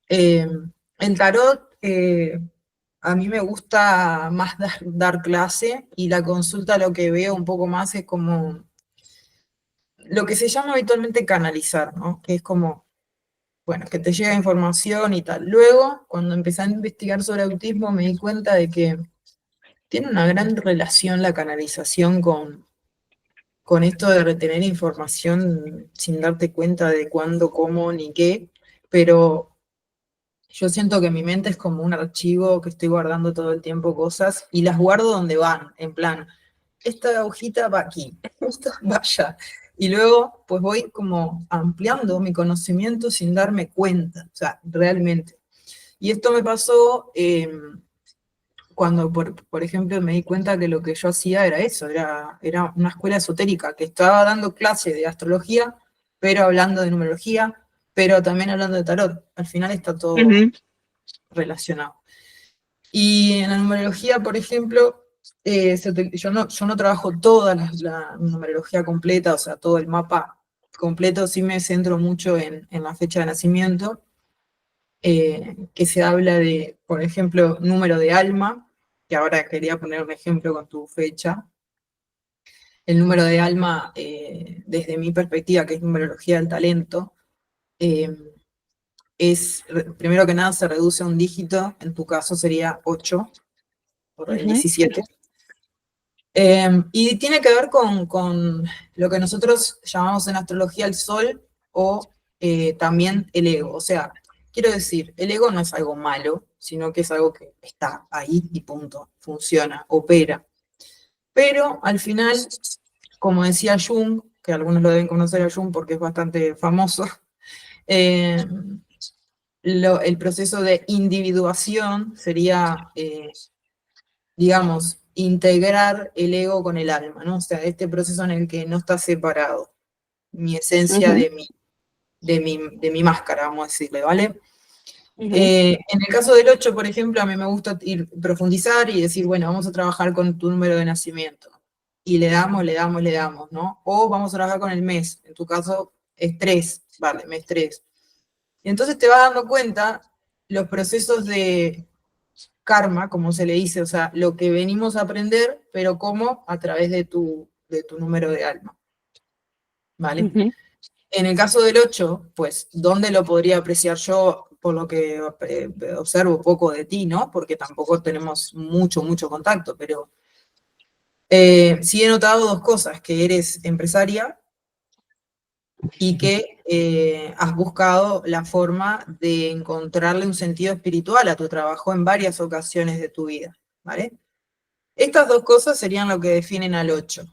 Speaker 1: Eh, el tarot, a mí me gusta más dar clase y la consulta lo que veo un poco más es como lo que se llama habitualmente canalizar, ¿no? Que es como, bueno, que te llega información y tal. Luego, cuando empecé a investigar sobre autismo, me di cuenta de que tiene una gran relación la canalización con esto de retener información sin darte cuenta de cuándo, cómo, ni qué, pero yo siento que mi mente es como un archivo que estoy guardando todo el tiempo cosas y las guardo donde van, en plan, esta hojita va aquí, esta va allá. Y luego, pues voy como ampliando mi conocimiento sin darme cuenta, o sea, realmente. Y esto me pasó cuando, por ejemplo, me di cuenta que lo que yo hacía era eso, era una escuela esotérica, que estaba dando clases de astrología, pero hablando de numerología, pero también hablando de tarot. Al final está todo
Speaker 2: Ujú,
Speaker 1: relacionado. Y en la numerología, por ejemplo, yo no trabajo toda la numerología completa, o sea, todo el mapa completo, sí me centro mucho en la fecha de nacimiento, que se habla de, por ejemplo, número de alma, que ahora quería poner un ejemplo con tu fecha. El número de alma, desde mi perspectiva, que es numerología del talento, eh, primero que nada, se reduce a un dígito, en tu caso sería 8 por el
Speaker 2: ujú,
Speaker 1: 17. Y tiene que ver con lo que nosotros llamamos en astrología el sol o también el ego. O sea, quiero decir, el ego no es algo malo, sino que es algo que está ahí y punto, funciona, opera. Pero al final, como decía Jung, que algunos lo deben conocer a Jung porque es bastante famoso, eh, el proceso de individuación sería, digamos, integrar el ego con el alma, ¿no? O sea, este proceso en el que no está separado mi esencia
Speaker 2: ujú,
Speaker 1: de mi máscara, vamos a decirle, ¿vale?
Speaker 2: ujú,
Speaker 1: En el caso del 8, por ejemplo, a mí me gusta profundizar y decir, bueno, vamos a trabajar con tu número de nacimiento. Y le damos, le damos, le damos, ¿no? O vamos a trabajar con el mes, en tu caso es 3, vale, mes 3. Y entonces te vas dando cuenta los procesos de karma, como se le dice, o sea, lo que venimos a aprender, pero cómo a través de tu número de alma, ¿vale?
Speaker 2: ujú.
Speaker 1: En el caso del 8, pues, ¿dónde lo podría apreciar yo? por lo que observo poco de ti, ¿no? Porque tampoco tenemos mucho contacto, pero sí he notado dos cosas, que eres empresaria y que has buscado la forma de encontrarle un sentido espiritual a tu trabajo en varias ocasiones de tu vida, ¿vale? Estas dos cosas serían lo que definen al 8,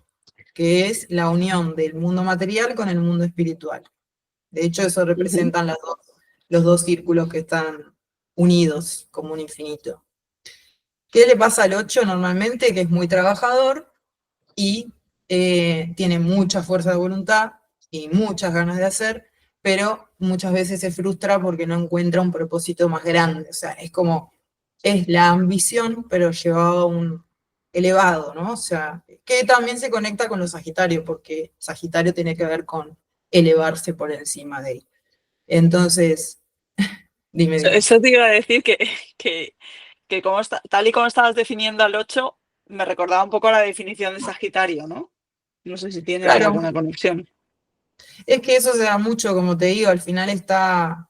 Speaker 1: que es la unión del mundo material con el mundo espiritual. De hecho, eso representan los dos círculos que están unidos como un infinito. ¿Qué le pasa al 8 normalmente? Que es muy trabajador y tiene mucha fuerza de voluntad y muchas ganas de hacer, pero muchas veces se frustra porque no encuentra un propósito más grande. O sea, es la ambición, pero llevado a un elevado, ¿no? O sea, que también se conecta con los Sagitarios, porque Sagitario tiene que ver con elevarse por encima de él. Entonces, dime.
Speaker 2: Eso te iba a decir que, tal y como estabas definiendo al 8, me recordaba un poco la definición de Sagitario, ¿no? No sé si tiene ahí
Speaker 1: Claro,
Speaker 2: alguna conexión.
Speaker 1: es que eso se da mucho, como te digo, al final está,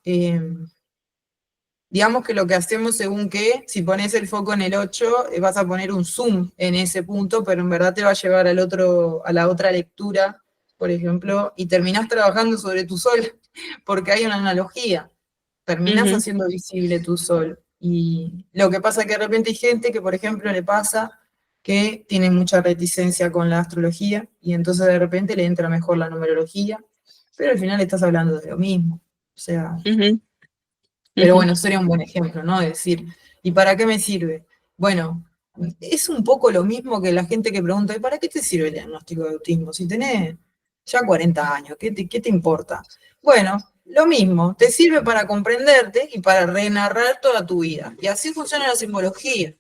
Speaker 1: digamos que lo que hacemos según qué, si pones el foco en el 8, vas a poner un zoom en ese punto, pero en verdad te va a llevar a la otra lectura, por ejemplo, y terminás trabajando sobre tu sol, porque hay una analogía, terminás
Speaker 2: Ujú,
Speaker 1: haciendo visible tu sol. Y lo que pasa es que de repente hay gente que, por ejemplo, le pasa que tiene mucha reticencia con la astrología, y entonces de repente le entra mejor la numerología, pero al final estás hablando de lo mismo. O sea,
Speaker 2: ujú,
Speaker 1: pero
Speaker 2: ujú.
Speaker 1: bueno, sería un buen ejemplo, ¿no? De decir, ¿y para qué me sirve? Bueno, es un poco lo mismo que la gente que pregunta, ¿y para qué te sirve el diagnóstico de autismo? Si tenés ya 40 años, qué te importa? Bueno, lo mismo, te sirve para comprenderte y para renarrar toda tu vida. Y así funciona la simbología.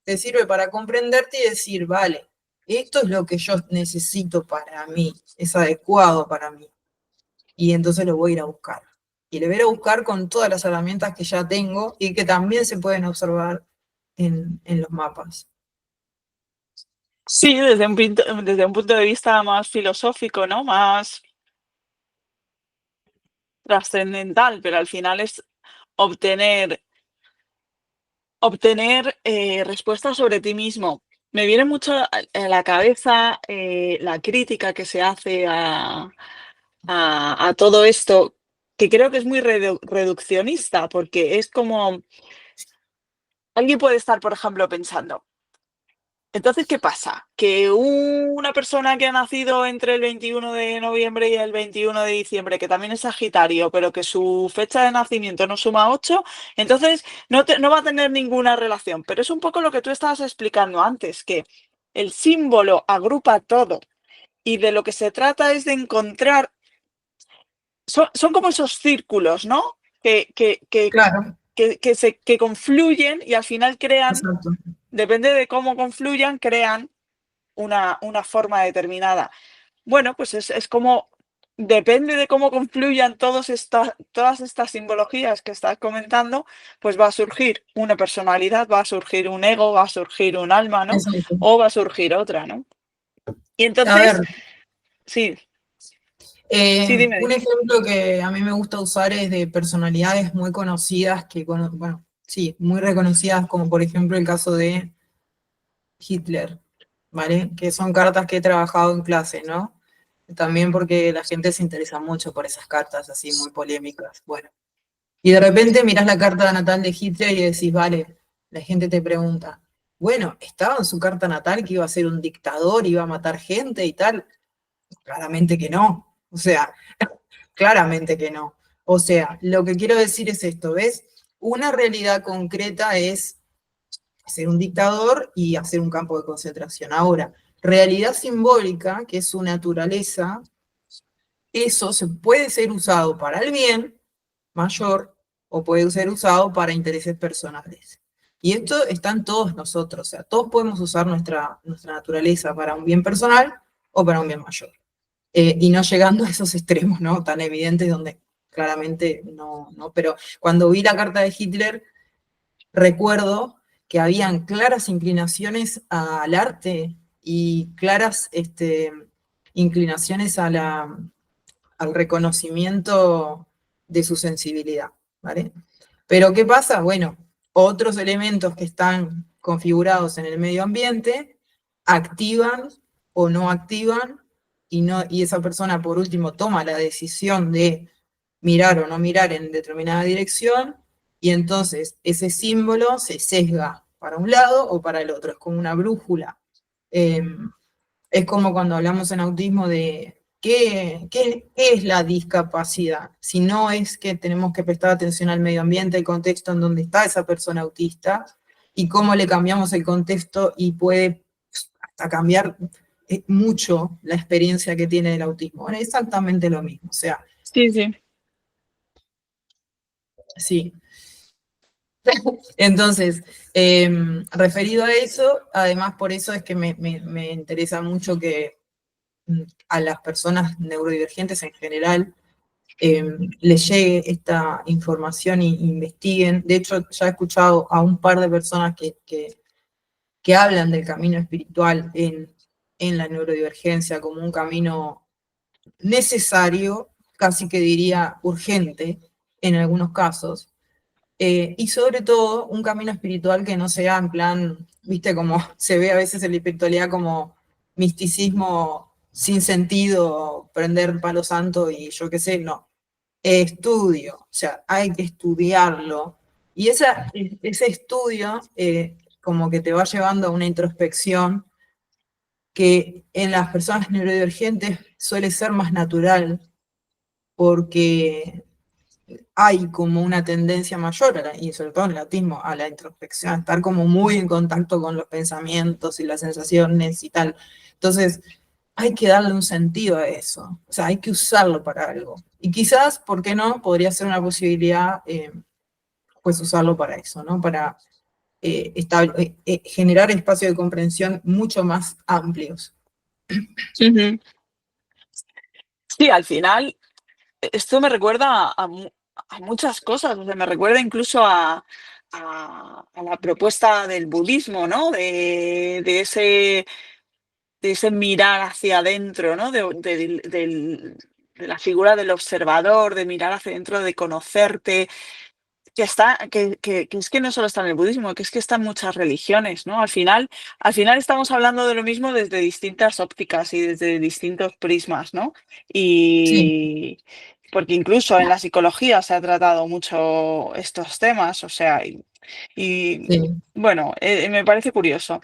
Speaker 1: Te sirve para comprenderte y decir, vale, esto es lo que yo necesito para mí, es adecuado para mí y entonces lo voy a ir a buscar. Y lo voy a ir a buscar con todas las herramientas que ya tengo y que también se pueden observar en los mapas.
Speaker 2: Sí, desde un punto de vista más filosófico, ¿no? Más trascendental, pero al final es obtener, respuestas sobre ti mismo. Me viene mucho a la cabeza la crítica que se hace a todo esto, que creo que es muy reduccionista, porque es como alguien puede estar, por ejemplo, pensando. Entonces, ¿qué pasa? Que una persona que ha nacido entre el 21 de noviembre y el 21 de diciembre, que también es Sagitario, pero que su fecha de nacimiento no suma 8, entonces no va a tener ninguna relación. Pero es un poco lo que tú estabas explicando antes, que el símbolo agrupa todo y de lo que se trata es de encontrar, son como esos círculos, ¿no?
Speaker 1: Claro,
Speaker 2: Que confluyen y al final crean,
Speaker 1: exacto.
Speaker 2: depende de cómo confluyan, crean una forma determinada. Bueno, pues es como, depende de cómo confluyan todas estas simbologías que estás comentando, pues va a surgir una personalidad, va a surgir un ego, va a surgir un alma, ¿no?
Speaker 1: Exacto.
Speaker 2: O va a surgir otra, ¿no? Y
Speaker 1: A
Speaker 2: entonces,
Speaker 1: ver,
Speaker 2: sí, sí, dime,
Speaker 1: un
Speaker 2: dime.
Speaker 1: ejemplo que a mí me gusta usar es de personalidades muy conocidas, bueno, sí, muy reconocidas, como por ejemplo el caso de Hitler, ¿vale? Que son cartas que he trabajado en clase, ¿no? También porque la gente se interesa mucho por esas cartas así muy polémicas. Bueno, y de repente mirás la carta natal de Hitler y decís, vale, la gente te pregunta, bueno, ¿estaba en su carta natal que iba a ser un dictador, iba a matar gente y tal? Claramente que no. O sea, claramente que no. O sea, lo que quiero decir es esto, ¿ves? Una realidad concreta es ser un dictador y hacer un campo de concentración. Ahora, realidad simbólica, que es su naturaleza, eso se puede ser usado para el bien mayor o puede ser usado para intereses personales. Y esto está en todos nosotros, o sea, todos podemos usar nuestra naturaleza para un bien personal o para un bien mayor. Y no llegando a esos extremos, ¿no? Tan evidentes donde claramente no. Pero cuando vi la carta de Hitler, recuerdo que habían claras inclinaciones al arte y claras inclinaciones al reconocimiento de su sensibilidad. ¿vale? Pero ¿qué pasa? Bueno, otros elementos que están configurados en el medio ambiente activan o no activan, y esa persona por último toma la decisión de mirar o no mirar en determinada dirección, y entonces ese símbolo se sesga para un lado o para el otro, es como una brújula. Eh, es como cuando hablamos en autismo de qué es la discapacidad, si no es que tenemos que prestar atención al medio ambiente, el contexto en donde está esa persona autista, y cómo le cambiamos el contexto y puede hasta cambiar mucho la experiencia que tiene del autismo. Bueno, es exactamente lo mismo, o sea,
Speaker 2: Sí, sí.
Speaker 1: sí. Entonces, referido a eso, además por eso es que me interesa mucho que a las personas neurodivergentes en general les llegue esta información y investiguen. De hecho, ya he escuchado a un par de personas que hablan del camino espiritual en la neurodivergencia como un camino necesario, casi que diría urgente en algunos casos, y sobre todo un camino espiritual que no sea en plan, viste, como se ve a veces en la espiritualidad como misticismo sin sentido, prender palo santo y yo qué sé, no. Estudio, o sea, hay que estudiarlo. Y ese estudio como que te va llevando a una introspección que en las personas neurodivergentes suele ser más natural, porque hay como una tendencia mayor, y sobre todo en el autismo, a la introspección, a estar como muy en contacto con los pensamientos y las sensaciones y tal. Entonces, hay que darle un sentido a eso, o sea, hay que usarlo para algo. Y quizás, ¿por qué no? Podría ser una posibilidad, pues usarlo para eso, ¿no? Para generar espacios de comprensión mucho más amplios.
Speaker 2: Ujú. Sí, al final, esto me recuerda a muchas cosas, o sea, me recuerda incluso a la propuesta del budismo, ¿no? De ese mirar hacia adentro, ¿no? De la figura del observador, de mirar hacia adentro, de conocerte, que es que no solo está en el budismo, que es que está en muchas religiones, ¿no? Al final estamos hablando de lo mismo desde distintas ópticas y desde distintos prismas, ¿no?
Speaker 1: Sí,
Speaker 2: Y porque incluso en la psicología se ha tratado mucho estos temas, o sea, y,
Speaker 1: sí,
Speaker 2: bueno, me parece curioso.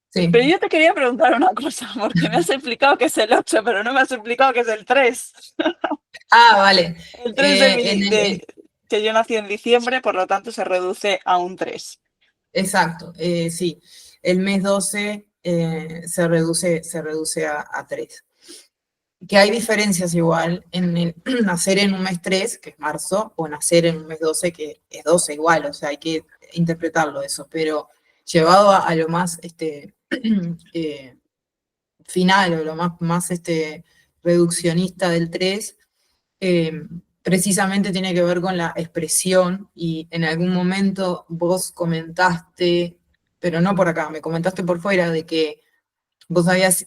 Speaker 1: sí.
Speaker 2: Pero yo te quería preguntar una cosa, porque me has explicado que es el 8, pero no me has explicado que es el 3.
Speaker 1: Ah, vale.
Speaker 2: El 3 de,
Speaker 1: En
Speaker 2: que yo nací en diciembre, por lo tanto se reduce a un 3.
Speaker 1: exacto, sí. El mes 12 se reduce a 3. Que hay diferencias igual en el nacer en un mes 3, que es marzo, o nacer en un mes 12, que es 12 igual, o sea, hay que interpretarlo eso, pero llevado a lo más eh, final, o lo más reduccionista del 3, eh, precisamente tiene que ver con la expresión, y en algún momento vos comentaste, pero no por acá, me comentaste por fuera de que vos habías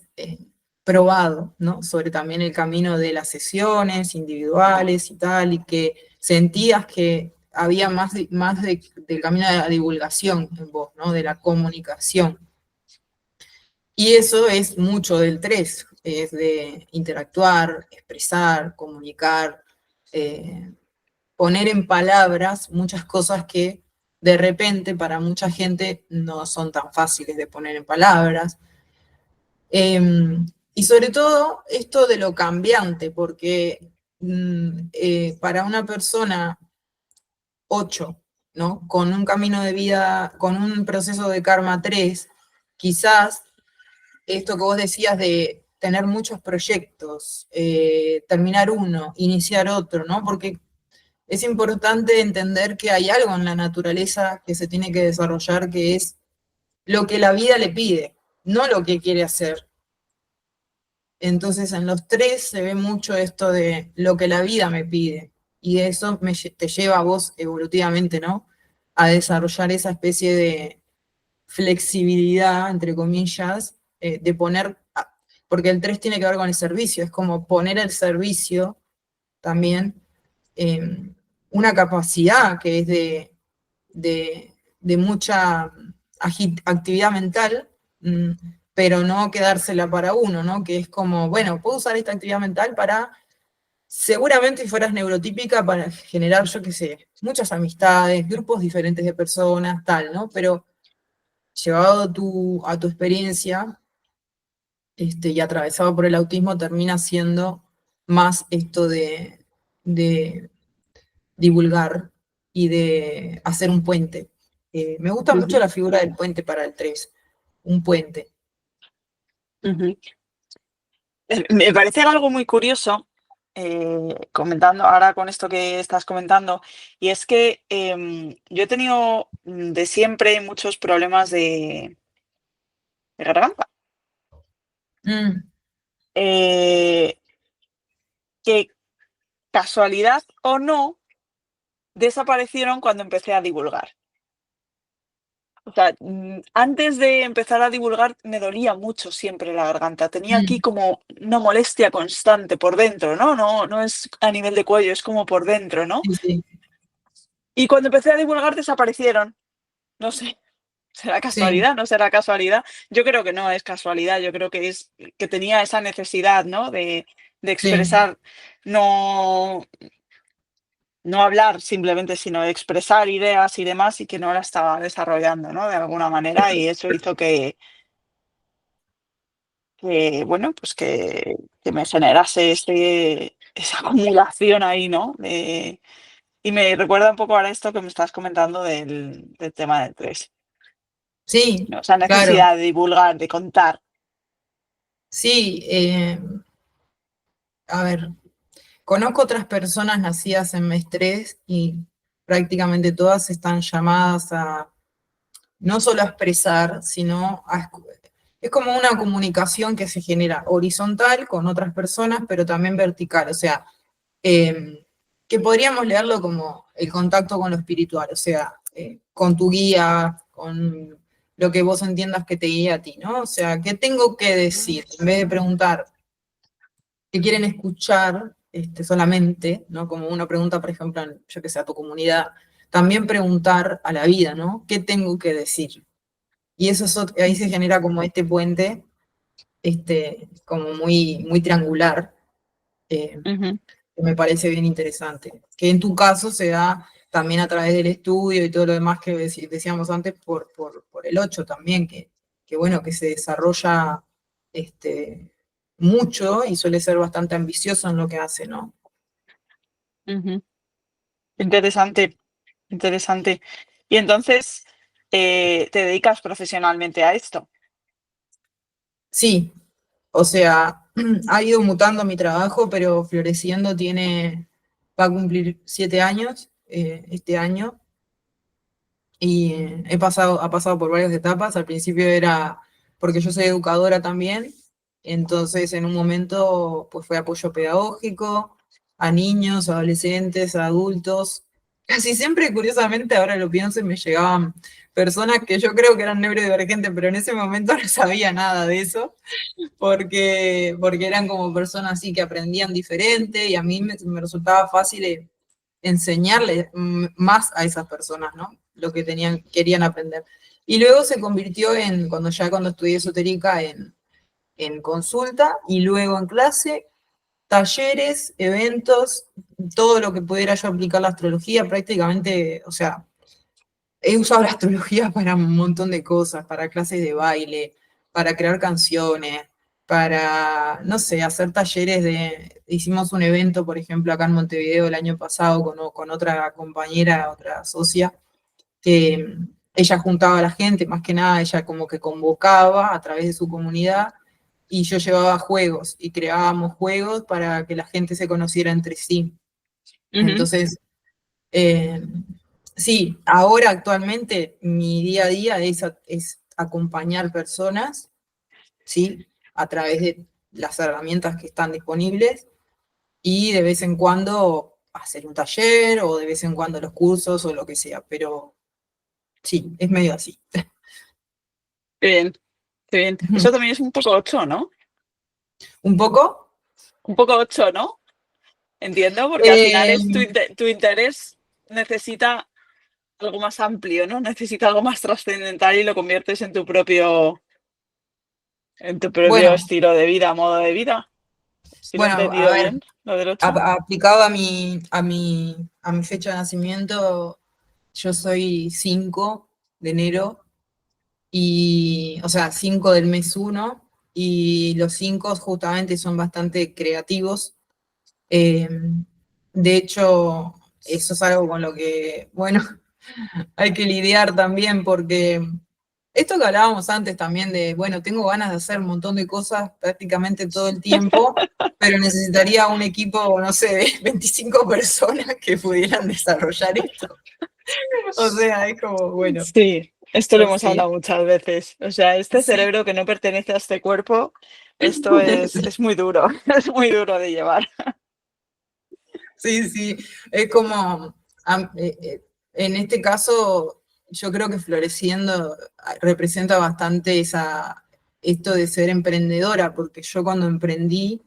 Speaker 1: probado, ¿no? Sobre también el camino de las sesiones individuales y tal, y que sentías que había del camino de la divulgación en vos, ¿no? De la comunicación. Y eso es mucho del 3, es de interactuar, expresar, comunicar, eh, poner en palabras muchas cosas que de repente para mucha gente no son tan fáciles de poner en palabras. Y sobre todo esto de lo cambiante, porque para una persona 8, ¿no? Con un camino de vida, con un proceso de karma 3, quizás esto que vos decías de tener muchos proyectos, terminar uno, iniciar otro, ¿no? Porque es importante entender que hay algo en la naturaleza que se tiene que desarrollar, que es lo que la vida le pide, no lo que quiere hacer. Entonces en los 3 se ve mucho esto de lo que la vida me pide, y eso te lleva a vos evolutivamente, ¿no? A desarrollar esa especie de flexibilidad, entre comillas, de poner, porque el 3 tiene que ver con el servicio, es como poner el servicio también, eh, una capacidad que es de mucha actividad mental, pero no quedársela para uno, ¿no? Que es como, bueno, puedo usar esta actividad mental para, seguramente si fueras neurotípica, para generar, yo qué sé, muchas amistades, grupos diferentes de personas, tal, ¿no? Pero llevado a tu experiencia, y atravesado por el autismo, termina siendo más esto de divulgar y de hacer un puente. Me gusta mucho
Speaker 2: Ujú,
Speaker 1: la figura del puente para el 3, un puente.
Speaker 2: ujú. Me parece algo muy curioso, comentando ahora con esto que estás comentando, y es que yo he tenido de siempre muchos problemas de garganta,
Speaker 1: Mm,
Speaker 2: eh, que casualidad o no, desaparecieron cuando empecé a divulgar. O sea, antes de empezar a divulgar me dolía mucho siempre la garganta. Tenía aquí
Speaker 1: mm,
Speaker 2: como una molestia constante por dentro, ¿no? No es a nivel de cuello, es como por dentro, ¿no?
Speaker 1: sí, sí,
Speaker 2: Y cuando empecé a divulgar desaparecieron. No sé, ¿será
Speaker 1: sí,
Speaker 2: casualidad? ¿No será casualidad? Yo creo que no es casualidad, yo creo que es que tenía esa necesidad, ¿no? De
Speaker 1: sí,
Speaker 2: expresar, no, no hablar simplemente, sino expresar ideas y demás, y que no la estaba desarrollando, ¿no? De alguna manera, y eso hizo bueno, pues que me generase esa acumulación ahí, ¿no? Y me recuerda un poco ahora esto que me estás comentando del tema del 3,
Speaker 1: sí,
Speaker 2: ¿no? Esa
Speaker 1: claro,
Speaker 2: necesidad de divulgar, de contar.
Speaker 1: sí. A ver, conozco otras personas nacidas en mes 3 y prácticamente todas están llamadas a no solo a expresar, sino es como una comunicación que se genera horizontal con otras personas, pero también vertical, o sea, que podríamos leerlo como el contacto con lo espiritual, o sea, con tu guía, con lo que vos entiendas que te guía a ti, ¿no? O sea, ¿qué tengo que decir? En vez de preguntar qué quieren escuchar solamente, ¿no? Como uno pregunta, por ejemplo, yo que sé, a tu comunidad, también preguntar a la vida, ¿no? ¿Qué tengo que decir? Y eso ahí se genera como este puente, como muy, muy triangular,
Speaker 2: Ujú,
Speaker 1: que me parece bien interesante. Que en tu caso se da también a través del estudio y todo lo demás que decíamos antes por el 8 también, que bueno, que se desarrolla mucho y suele ser bastante ambicioso en lo que hace, ¿no?
Speaker 2: ujú. Interesante, interesante. Y entonces, ¿te dedicas profesionalmente a esto?
Speaker 1: Sí, o sea, ha ido mutando mi trabajo, pero Floreciendo va a cumplir 7 años este año. Y ha pasado por varias etapas. Al principio era porque yo soy educadora también, entonces en un momento pues fue apoyo pedagógico a niños, adolescentes, a adultos. Casi siempre, curiosamente, ahora lo pienso y me llegaban personas que yo creo que eran neurodivergentes, pero en ese momento no sabía nada de eso, porque eran como personas así que aprendían diferente y a mí me resultaba fácil enseñarle más a esas personas, ¿no? Lo que querían aprender. Y luego se convirtió cuando estudié esotérica, en consulta y luego en clase, talleres, eventos, todo lo que pudiera yo aplicar la astrología, prácticamente, o sea, he usado la astrología para un montón de cosas, para clases de baile, para crear canciones, para, no sé, hacer talleres hicimos un evento, por ejemplo, acá en Montevideo el año pasado con otra compañera, otra socia, que ella juntaba a la gente, más que nada ella como que convocaba a través de su comunidad y yo llevaba juegos y creábamos juegos para que la gente se conociera entre sí.
Speaker 2: Ujú,
Speaker 1: Entonces, eh, sí, ahora actualmente mi día a día es acompañar personas, ¿sí? A través de las herramientas que están disponibles y de vez en cuando hacer un taller o de vez en cuando los cursos o lo que sea, pero sí, es medio así.
Speaker 2: bien, qué bien. Eso también es un poco 8, ¿no?
Speaker 1: ¿Un poco?
Speaker 2: Un poco 8, ¿no? Entiendo, porque al final
Speaker 1: Eh,
Speaker 2: es tu interés necesita algo más amplio, ¿no? Necesita algo más trascendental y lo conviertes en tu propio
Speaker 1: Bueno,
Speaker 2: estilo de vida, modo de vida. Si lo he
Speaker 1: bueno, a
Speaker 2: entendido
Speaker 1: ver,
Speaker 2: bien, lo del 8.
Speaker 1: aplicado a mi fecha de nacimiento, yo soy 5 de enero, y, o sea, 5 del mes uno, y los 5 justamente son bastante creativos. Eh, de hecho, eso es algo con lo que, bueno, hay que lidiar también, porque esto que hablábamos antes también de, bueno, tengo ganas de hacer un montón de cosas prácticamente todo el tiempo, pero necesitaría un equipo, no sé, de 25 personas que pudieran desarrollar esto. O sea, es como, bueno,
Speaker 2: Sí, esto lo hemos
Speaker 1: sí.
Speaker 2: hablado muchas veces. O sea, este
Speaker 1: Sí,
Speaker 2: cerebro que no pertenece a este cuerpo, esto es muy duro, es muy duro de llevar.
Speaker 1: sí, sí. Es como, en este caso, yo creo que Floreciendo representa bastante esto de ser emprendedora, porque yo cuando emprendí,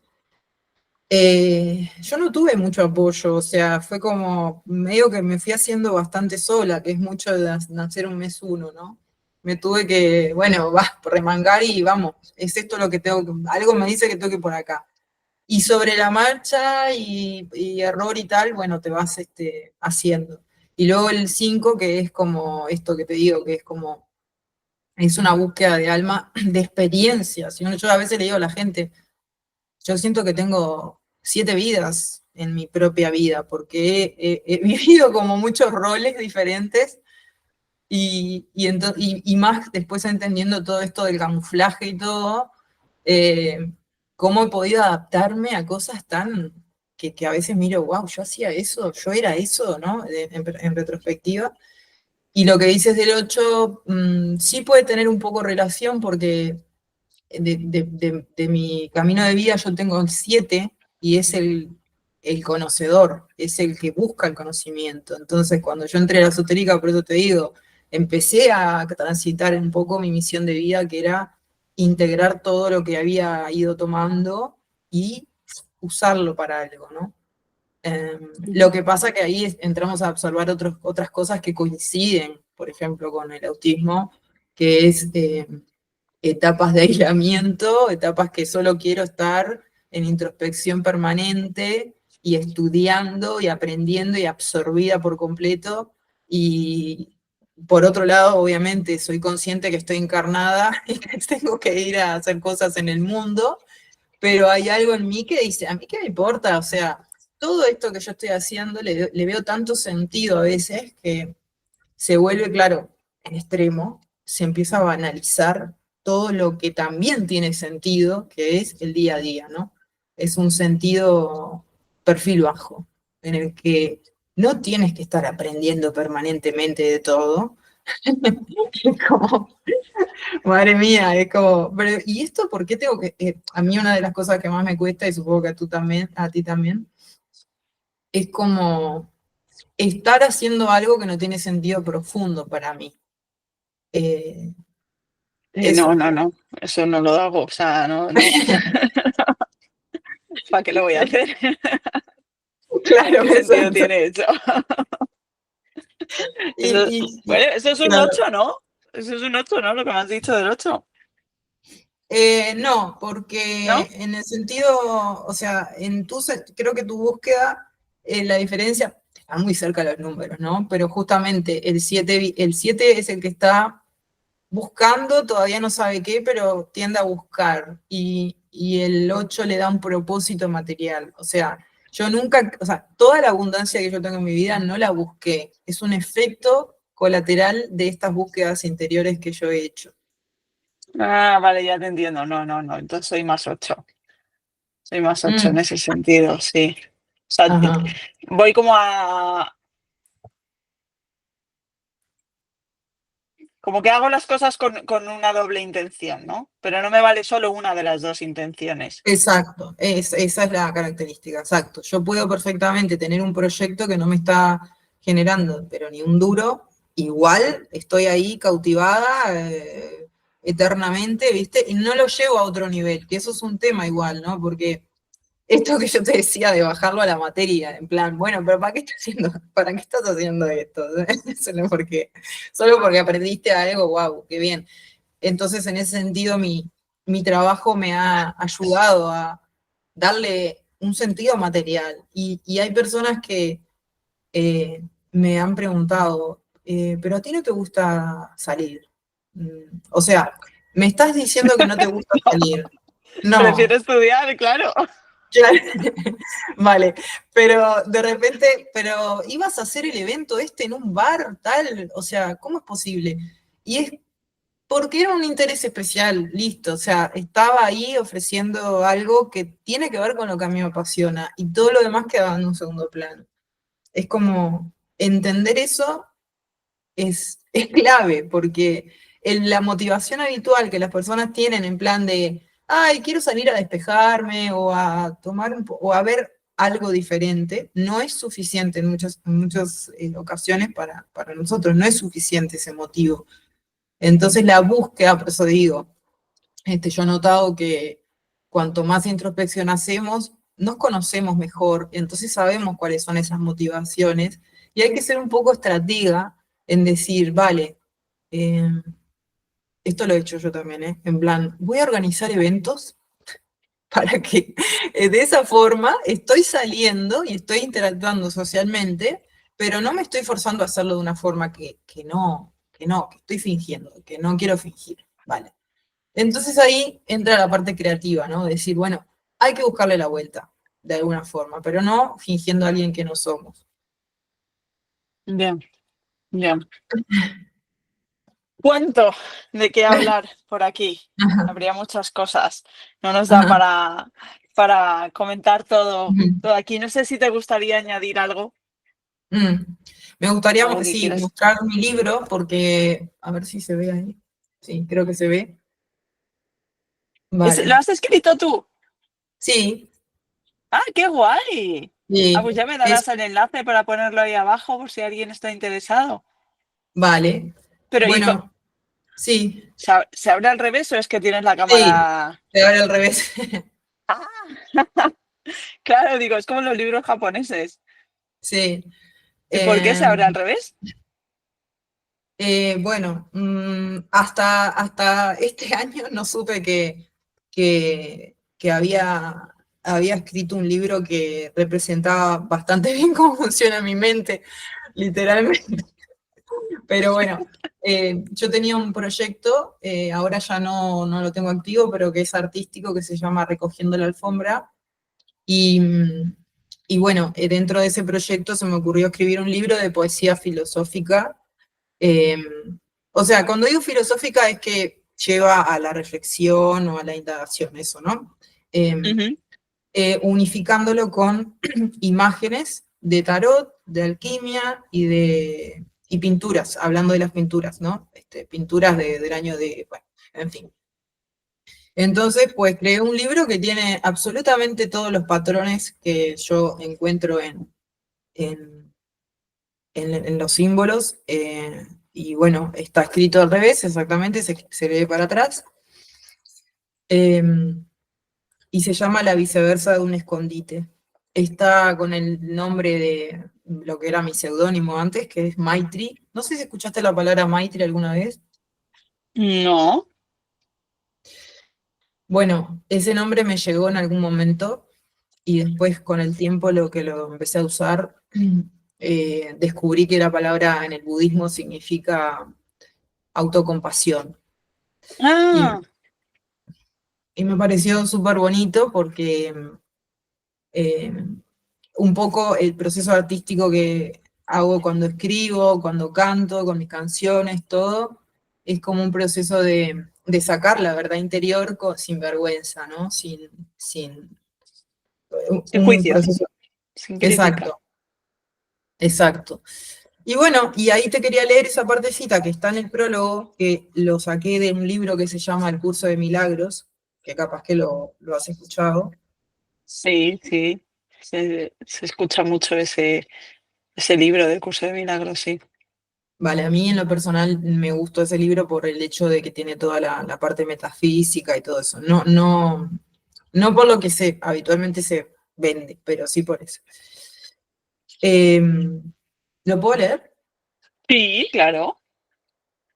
Speaker 1: yo no tuve mucho apoyo, o sea, fue como medio que me fui haciendo bastante sola, que es mucho de nacer un mes uno, ¿no? Me tuve que, bueno, remangar y vamos, es esto lo que tengo que, algo me dice que tengo que ir por acá. Y sobre la marcha y error y tal, bueno, te vas haciendo. Y luego el 5 que es como esto que te digo, que es como, es una búsqueda de alma, de experiencias. Yo a veces le digo a la gente, yo siento que tengo 7 vidas en mi propia vida, porque he vivido como muchos roles diferentes y más después entendiendo todo esto del camuflaje y todo, cómo he podido adaptarme a cosas tan que a veces miro, wow, yo hacía eso, yo era eso, ¿no? En retrospectiva. Y lo que dices del 8 sí puede tener un poco relación porque de mi camino de vida yo tengo 7 y es el conocedor, es el que busca el conocimiento. Entonces, cuando yo entré a la esotérica, por eso te digo, empecé a transitar un poco mi misión de vida, que era integrar todo lo que había ido tomando y usarlo para algo, ¿no? Lo que pasa que ahí entramos a observar otras cosas que coinciden, por ejemplo, con el autismo, que es etapas de aislamiento, etapas que solo quiero estar en introspección permanente y estudiando y aprendiendo y absorbida por completo. Y por otro lado, obviamente, soy consciente que estoy encarnada y que tengo que ir a hacer cosas en el mundo, pero hay algo en mí que dice, ¿a mí qué me importa? O sea, todo esto que yo estoy haciendo le veo tanto sentido a veces que se vuelve, claro, en extremo, se empieza a banalizar todo lo que también tiene sentido, que es el día a día, ¿no? Es un sentido perfil bajo, en el que no tienes que estar aprendiendo permanentemente de todo. Es como, madre mía, es como, pero ¿y esto por qué tengo que...? A mí una de las cosas que más me cuesta, y supongo que a tú también, a ti también, es como estar haciendo algo que no tiene sentido profundo para mí. Eh,
Speaker 2: No,
Speaker 1: eso.
Speaker 2: no, no, eso no lo hago, o sea, no, no. ¿Para qué lo voy a hacer?
Speaker 1: Claro,
Speaker 2: ¿Qué sentido
Speaker 1: exacto.
Speaker 2: tiene eso? Eso,
Speaker 1: Y,
Speaker 2: bueno, eso es un
Speaker 1: claro.
Speaker 2: 8, ¿no? Eso es un 8, ¿no? Lo que me has dicho del 8,
Speaker 1: No, porque
Speaker 2: ¿no?
Speaker 1: en el sentido, o sea, creo que tu búsqueda, la diferencia, está muy cerca de los números, ¿no? Pero justamente el siete es el que está buscando, todavía no sabe qué, pero tiende a buscar. Y el 8 le da un propósito material. O sea, yo nunca, o sea, toda la abundancia que yo tengo en mi vida no la busqué. Es un efecto colateral de estas búsquedas interiores que yo he hecho.
Speaker 2: Ah, vale, ya te entiendo. No, no, no. Entonces soy más 8. Soy más 8 en
Speaker 1: Mm,
Speaker 2: ese sentido, sí. O sea,
Speaker 1: ajá.
Speaker 2: voy como que hago las cosas con una doble intención, ¿no? Pero no me vale solo una de las dos intenciones.
Speaker 1: Exacto, esa es la característica, exacto. Yo puedo perfectamente tener un proyecto que no me está generando, pero ni un duro, igual estoy ahí cautivada eternamente, ¿viste? Y no lo llevo a otro nivel, que eso es un tema igual, ¿no? Porque esto que yo te decía de bajarlo a la materia, en plan, bueno, pero ¿para qué estás haciendo esto? Solo porque aprendiste algo, wow, qué bien. Entonces, en ese sentido, mi trabajo me ha ayudado a darle un sentido material. Y hay personas que me han preguntado, ¿pero a ti no te gusta salir? O sea, me estás diciendo que no te gusta salir.
Speaker 2: Prefiero
Speaker 1: No,
Speaker 2: estudiar, claro.
Speaker 1: claro. Vale, pero de repente, pero ibas a hacer el evento este en un bar, tal, o sea, ¿cómo es posible? Y es porque era un interés especial, listo, o sea, estaba ahí ofreciendo algo que tiene que ver con lo que a mí me apasiona y todo lo demás quedaba en un segundo plano. Es como entender eso es clave, porque la motivación habitual que las personas tienen en plan de, ay, quiero salir a despejarme o a tomar o a ver algo diferente, no es suficiente en muchas ocasiones para nosotros, no es suficiente ese motivo. Entonces la búsqueda, por eso digo, yo he notado que cuanto más introspección hacemos, nos conocemos mejor, entonces sabemos cuáles son esas motivaciones y hay que ser un poco estratega en decir, vale, eh, esto lo he hecho yo también, en plan, voy a organizar eventos para que de esa forma estoy saliendo y estoy interactuando socialmente, pero no me estoy forzando a hacerlo de una forma que estoy fingiendo, que no quiero fingir, ¿vale? Entonces ahí entra la parte creativa, ¿no? Decir, bueno, hay que buscarle la vuelta, de alguna forma, pero no fingiendo a alguien que no somos.
Speaker 2: Bien, bien. ¿Cuánto de qué hablar por aquí?
Speaker 1: Ajá,
Speaker 2: Habría muchas cosas. No nos da
Speaker 1: ajá,
Speaker 2: para comentar todo,
Speaker 1: ujú.
Speaker 2: todo aquí. No sé si te gustaría añadir algo,
Speaker 1: Mm. Me gustaría,
Speaker 2: algo que
Speaker 1: sí,
Speaker 2: quieras.
Speaker 1: mostrar mi libro, porque, a ver si se ve ahí. Sí, creo que se ve.
Speaker 2: ¿Lo
Speaker 1: Vale.
Speaker 2: has escrito tú?
Speaker 1: Sí,
Speaker 2: ¡Ah, qué guay! Ah, pues
Speaker 1: sí,
Speaker 2: ya me darás el enlace para ponerlo ahí abajo por si alguien está interesado.
Speaker 1: vale.
Speaker 2: Pero,
Speaker 1: Bueno, sí,
Speaker 2: ¿se abre al revés o es que tienes la
Speaker 1: sí,
Speaker 2: cámara?
Speaker 1: se abre al revés.
Speaker 2: Ah, claro, digo, es como los libros japoneses.
Speaker 1: Sí.
Speaker 2: ¿Y por qué se
Speaker 1: Eh,
Speaker 2: abre al revés?
Speaker 1: bueno, hasta este año no supe que había escrito un libro que representaba bastante bien cómo funciona mi mente, literalmente. Pero bueno, yo tenía un proyecto, ahora ya no lo tengo activo, pero que es artístico, que se llama Recogiendo la Alfombra. Y, y bueno, dentro de ese proyecto se me ocurrió escribir un libro de poesía filosófica. eh, o sea, cuando digo filosófica es que lleva a la reflexión o a la indagación, eso, ¿no? Eh,
Speaker 2: Ujú.
Speaker 1: Unificándolo con imágenes de tarot, de alquimia y pinturas, hablando de las pinturas, ¿no? Pinturas del año de, bueno, en fin. Entonces, pues creé un libro que tiene absolutamente todos los patrones que yo encuentro en, en los símbolos. Y bueno, está escrito al revés, exactamente, se lee para atrás. Eh, y se llama La viceversa de un escondite. Está con el nombre de lo que era mi seudónimo antes, que es Maitri. No sé si escuchaste la palabra Maitri alguna vez.
Speaker 2: No.
Speaker 1: Bueno, ese nombre me llegó en algún momento y después con el tiempo lo que lo empecé a usar, descubrí que la palabra en el budismo significa autocompasión. Y,
Speaker 2: Ah,
Speaker 1: y me pareció súper bonito porque eh, un poco el proceso artístico que hago cuando escribo, cuando canto, con mis canciones, todo, es como un proceso de sacar la verdad interior sin vergüenza, ¿no? Sin
Speaker 2: sin
Speaker 1: un
Speaker 2: juicio,
Speaker 1: proceso.
Speaker 2: sin crítica.
Speaker 1: Exacto, exacto. Y bueno, y ahí te quería leer esa partecita que está en el prólogo, que lo saqué de un libro que se llama El Curso de Milagros, que capaz que lo has escuchado.
Speaker 2: Sí, sí. Se escucha mucho ese libro del curso de milagros, sí.
Speaker 1: Vale, a mí en lo personal me gustó ese libro por el hecho de que tiene toda la parte metafísica y todo eso. No por lo que habitualmente se vende, pero sí por eso. ¿Lo puedo leer?
Speaker 2: Sí, claro.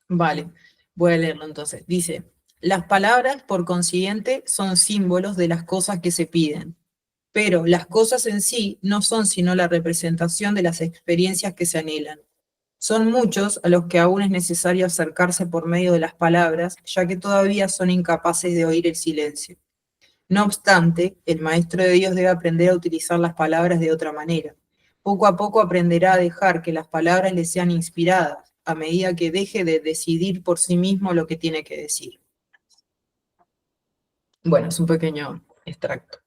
Speaker 1: Vale, voy a leerlo entonces. Dice, las palabras, por consiguiente, son símbolos de las cosas que se piden, pero las cosas en sí no son sino la representación de las experiencias que se anhelan. Son muchos a los que aún es necesario acercarse por medio de las palabras, ya que todavía son incapaces de oír el silencio. No obstante, el maestro de Dios debe aprender a utilizar las palabras de otra manera. Poco a poco aprenderá a dejar que las palabras le sean inspiradas, a medida que deje de decidir por sí mismo lo que tiene que decir. Bueno, es un pequeño extracto.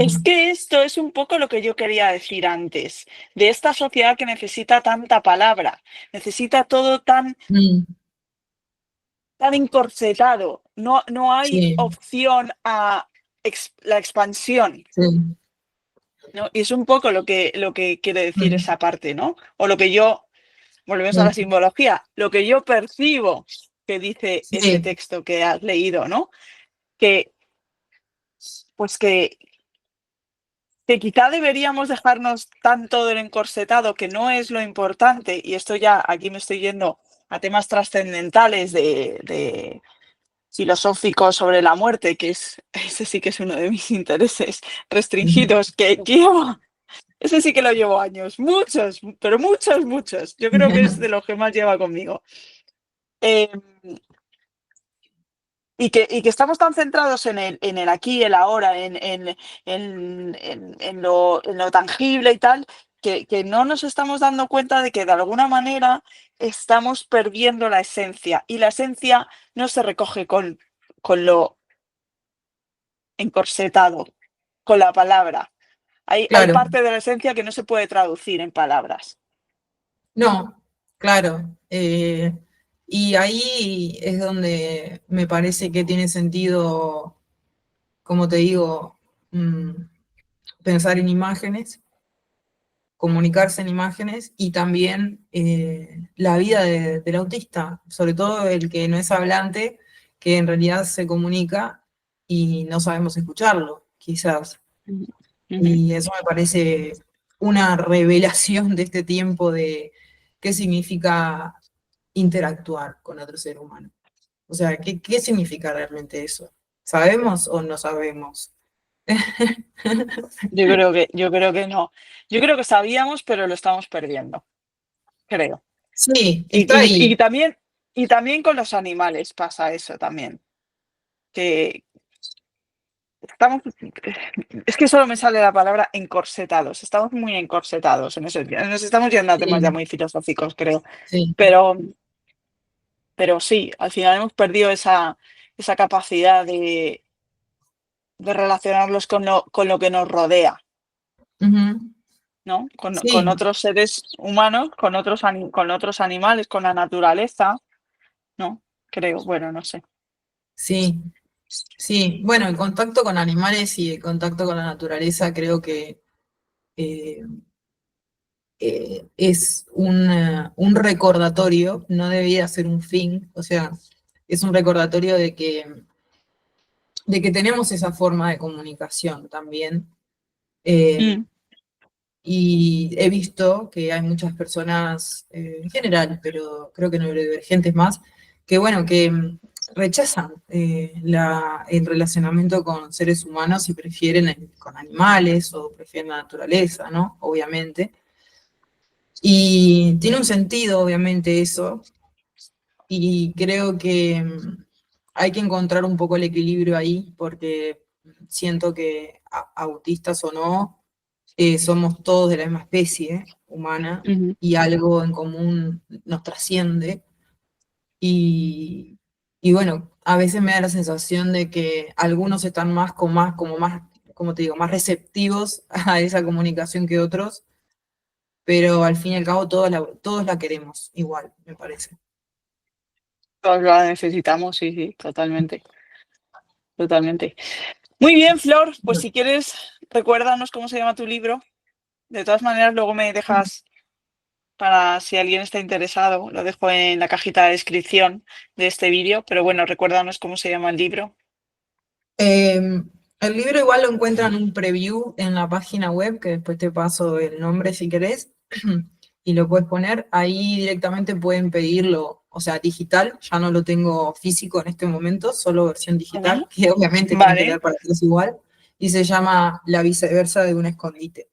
Speaker 2: Es que esto es un poco lo que yo quería decir antes, de esta sociedad que necesita tanta palabra, necesita todo tan,
Speaker 1: Mm,
Speaker 2: tan encorsetado, no hay
Speaker 1: sí,
Speaker 2: opción a la expansión,
Speaker 1: sí.
Speaker 2: ¿no? Y es un poco lo que quiere decir
Speaker 1: Mm,
Speaker 2: esa parte, ¿no? O lo que yo, volvemos a la
Speaker 1: sí,
Speaker 2: simbología, lo que yo percibo que dice ese
Speaker 1: sí,
Speaker 2: texto que has leído, ¿no? Que, pues que quizá deberíamos dejarnos tanto del encorsetado, que no es lo importante, y esto ya aquí me estoy yendo a temas trascendentales de filosóficos sobre la muerte, que ese sí que es uno de mis intereses restringidos, que llevo, ese sí que lo llevo años, muchos, pero muchos, muchos. Yo creo que es de los que más lleva conmigo. Eh, y que estamos tan centrados en el aquí, el ahora, en lo tangible y tal, que no nos estamos dando cuenta de que de alguna manera estamos perdiendo la esencia. Y la esencia no se recoge con lo encorsetado, con la palabra. Hay
Speaker 1: claro.
Speaker 2: parte de la esencia que no se puede traducir en palabras.
Speaker 1: No, claro. Y ahí es donde me parece que tiene sentido, como te digo, pensar en imágenes, comunicarse en imágenes y también la vida del autista, sobre todo el que no es hablante, que en realidad se comunica y no sabemos escucharlo, quizás.
Speaker 2: Ujú, ujú.
Speaker 1: Y eso me parece una revelación de este tiempo de qué significa interactuar con otro ser humano. O sea, ¿qué significa realmente eso? ¿Sabemos o no sabemos?
Speaker 2: Yo creo que no. Yo creo que sabíamos, pero lo estamos perdiendo, creo.
Speaker 1: Sí,
Speaker 2: Y,
Speaker 1: está
Speaker 2: y- y
Speaker 1: ahí.
Speaker 2: también, y también con los animales pasa eso también. Que estamos, es que solo me sale la palabra encorsetados. Estamos muy encorsetados en ese, nos estamos yendo a temas ya
Speaker 1: Sí,
Speaker 2: muy filosóficos, creo.
Speaker 1: sí.
Speaker 2: Pero, pero sí, al final hemos perdido esa capacidad de relacionarlos con lo que nos rodea,
Speaker 1: Ujú.
Speaker 2: ¿no? Con
Speaker 1: Sí,
Speaker 2: otros seres humanos, con otros animales, con la naturaleza, ¿no? Creo, bueno, no sé.
Speaker 1: sí, sí. Bueno, el contacto con animales y el contacto con la naturaleza creo que eh, es un recordatorio, no debería ser un fin, o sea, es un recordatorio de que tenemos esa forma de comunicación también. Eh,
Speaker 2: Mm,
Speaker 1: y he visto que hay muchas personas, en general, pero creo que neurodivergentes más, que bueno, que rechazan el relacionamiento con seres humanos y prefieren con animales o prefieren la naturaleza, ¿no? Obviamente. Y tiene un sentido, obviamente, eso, y creo que hay que encontrar un poco el equilibrio ahí, porque siento que autistas o no, somos todos de la misma especie humana
Speaker 2: ujú.
Speaker 1: y algo en común nos trasciende. Y bueno, a veces me da la sensación de que algunos están como más, como te digo, más receptivos a esa comunicación que otros, pero al fin y al cabo todos la queremos igual, me parece.
Speaker 2: Todos la necesitamos, sí, sí, totalmente, totalmente. Muy bien, Flor, pues si quieres, recuérdanos cómo se llama tu libro. De todas maneras, luego me dejas para si alguien está interesado, lo dejo en la cajita de descripción de este vídeo, pero bueno, recuérdanos cómo se llama el libro.
Speaker 1: El libro igual lo encuentran un preview en la página web, que después te paso el nombre si querés, y lo puedes poner. Ahí directamente pueden pedirlo, o sea, digital, ya no lo tengo físico en este momento, solo versión digital,
Speaker 2: Ujú.
Speaker 1: que obviamente tienen que
Speaker 2: Vale.
Speaker 1: leer para que es igual, y se llama La viceversa de un escondite.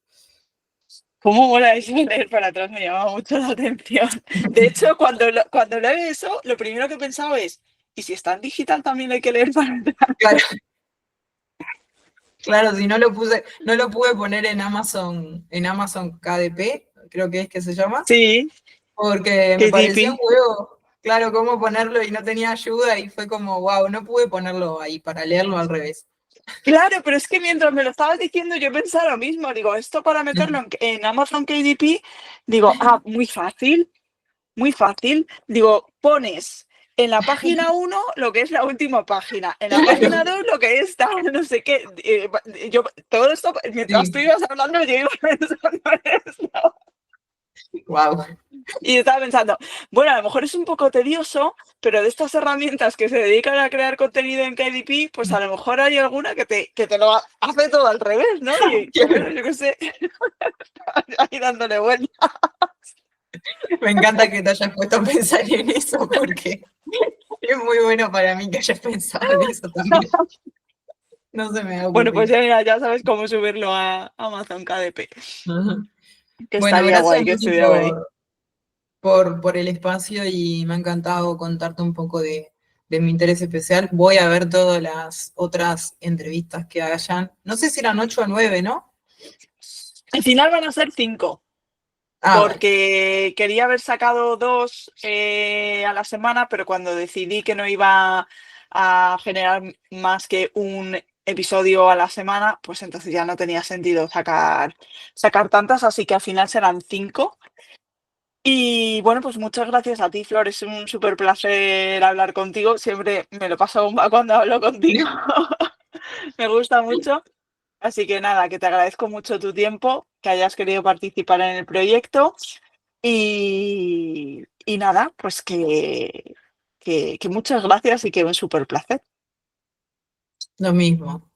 Speaker 2: ¿Cómo mola eso de leer para atrás? Me llama mucho la atención. De hecho, cuando leo eso, lo primero que he pensado es, ¿y si está en digital también hay que leer para atrás?
Speaker 1: Claro, claro, si no lo puse, no lo pude poner en Amazon KDP, creo que es que se llama,
Speaker 2: Sí,
Speaker 1: porque me
Speaker 2: qué
Speaker 1: parecía un
Speaker 2: tipi.
Speaker 1: juego, claro, cómo ponerlo y no tenía ayuda y fue como, wow, no pude ponerlo ahí para leerlo al revés.
Speaker 2: Claro, pero es que mientras me lo estabas diciendo yo pensaba lo mismo. Digo, esto para meterlo en Amazon KDP, digo, muy fácil, muy fácil. Digo, pones en la página 1 lo que es la última página, en la página
Speaker 1: Claro,
Speaker 2: 2 lo que está, no sé qué. Yo, todo esto, mientras tú
Speaker 1: sí,
Speaker 2: ibas hablando, yo iba pensando en esto.
Speaker 1: wow.
Speaker 2: Y estaba pensando, bueno, a lo mejor es un poco tedioso, pero de estas herramientas que se dedican a crear contenido en KDP, pues a lo mejor hay alguna que te lo hace todo al revés, ¿no? Y bueno, yo qué sé, ahí dándole vuelta.
Speaker 1: Me encanta que te hayas puesto a pensar en eso porque es muy bueno para mí que hayas pensado en eso también. No se me ha
Speaker 2: Bueno, pues
Speaker 1: ocurrido.
Speaker 2: ya sabes cómo subirlo a Amazon KDP,
Speaker 1: Ajá.
Speaker 2: que
Speaker 1: Bueno,
Speaker 2: estaría
Speaker 1: gracias
Speaker 2: guay que
Speaker 1: Lucy
Speaker 2: estuviera por ahí.
Speaker 1: por el espacio y me ha encantado contarte un poco de mi interés especial. Voy a ver todas las otras entrevistas que hayan. No sé si eran 8 o 9, ¿no?
Speaker 2: Al final van a ser 5,
Speaker 1: Ah, vale.
Speaker 2: porque quería haber sacado 2 a la semana, pero cuando decidí que no iba a generar más que un episodio a la semana, pues entonces ya no tenía sentido sacar tantas, así que al final serán 5. Y bueno, pues muchas gracias a ti, Flor. Es un súper placer hablar contigo. Siempre me lo paso bomba cuando hablo contigo. Me gusta mucho. Así que nada, que te agradezco mucho tu tiempo, que hayas querido participar en el proyecto y nada, pues que muchas gracias y que un súper placer.
Speaker 1: Lo mismo.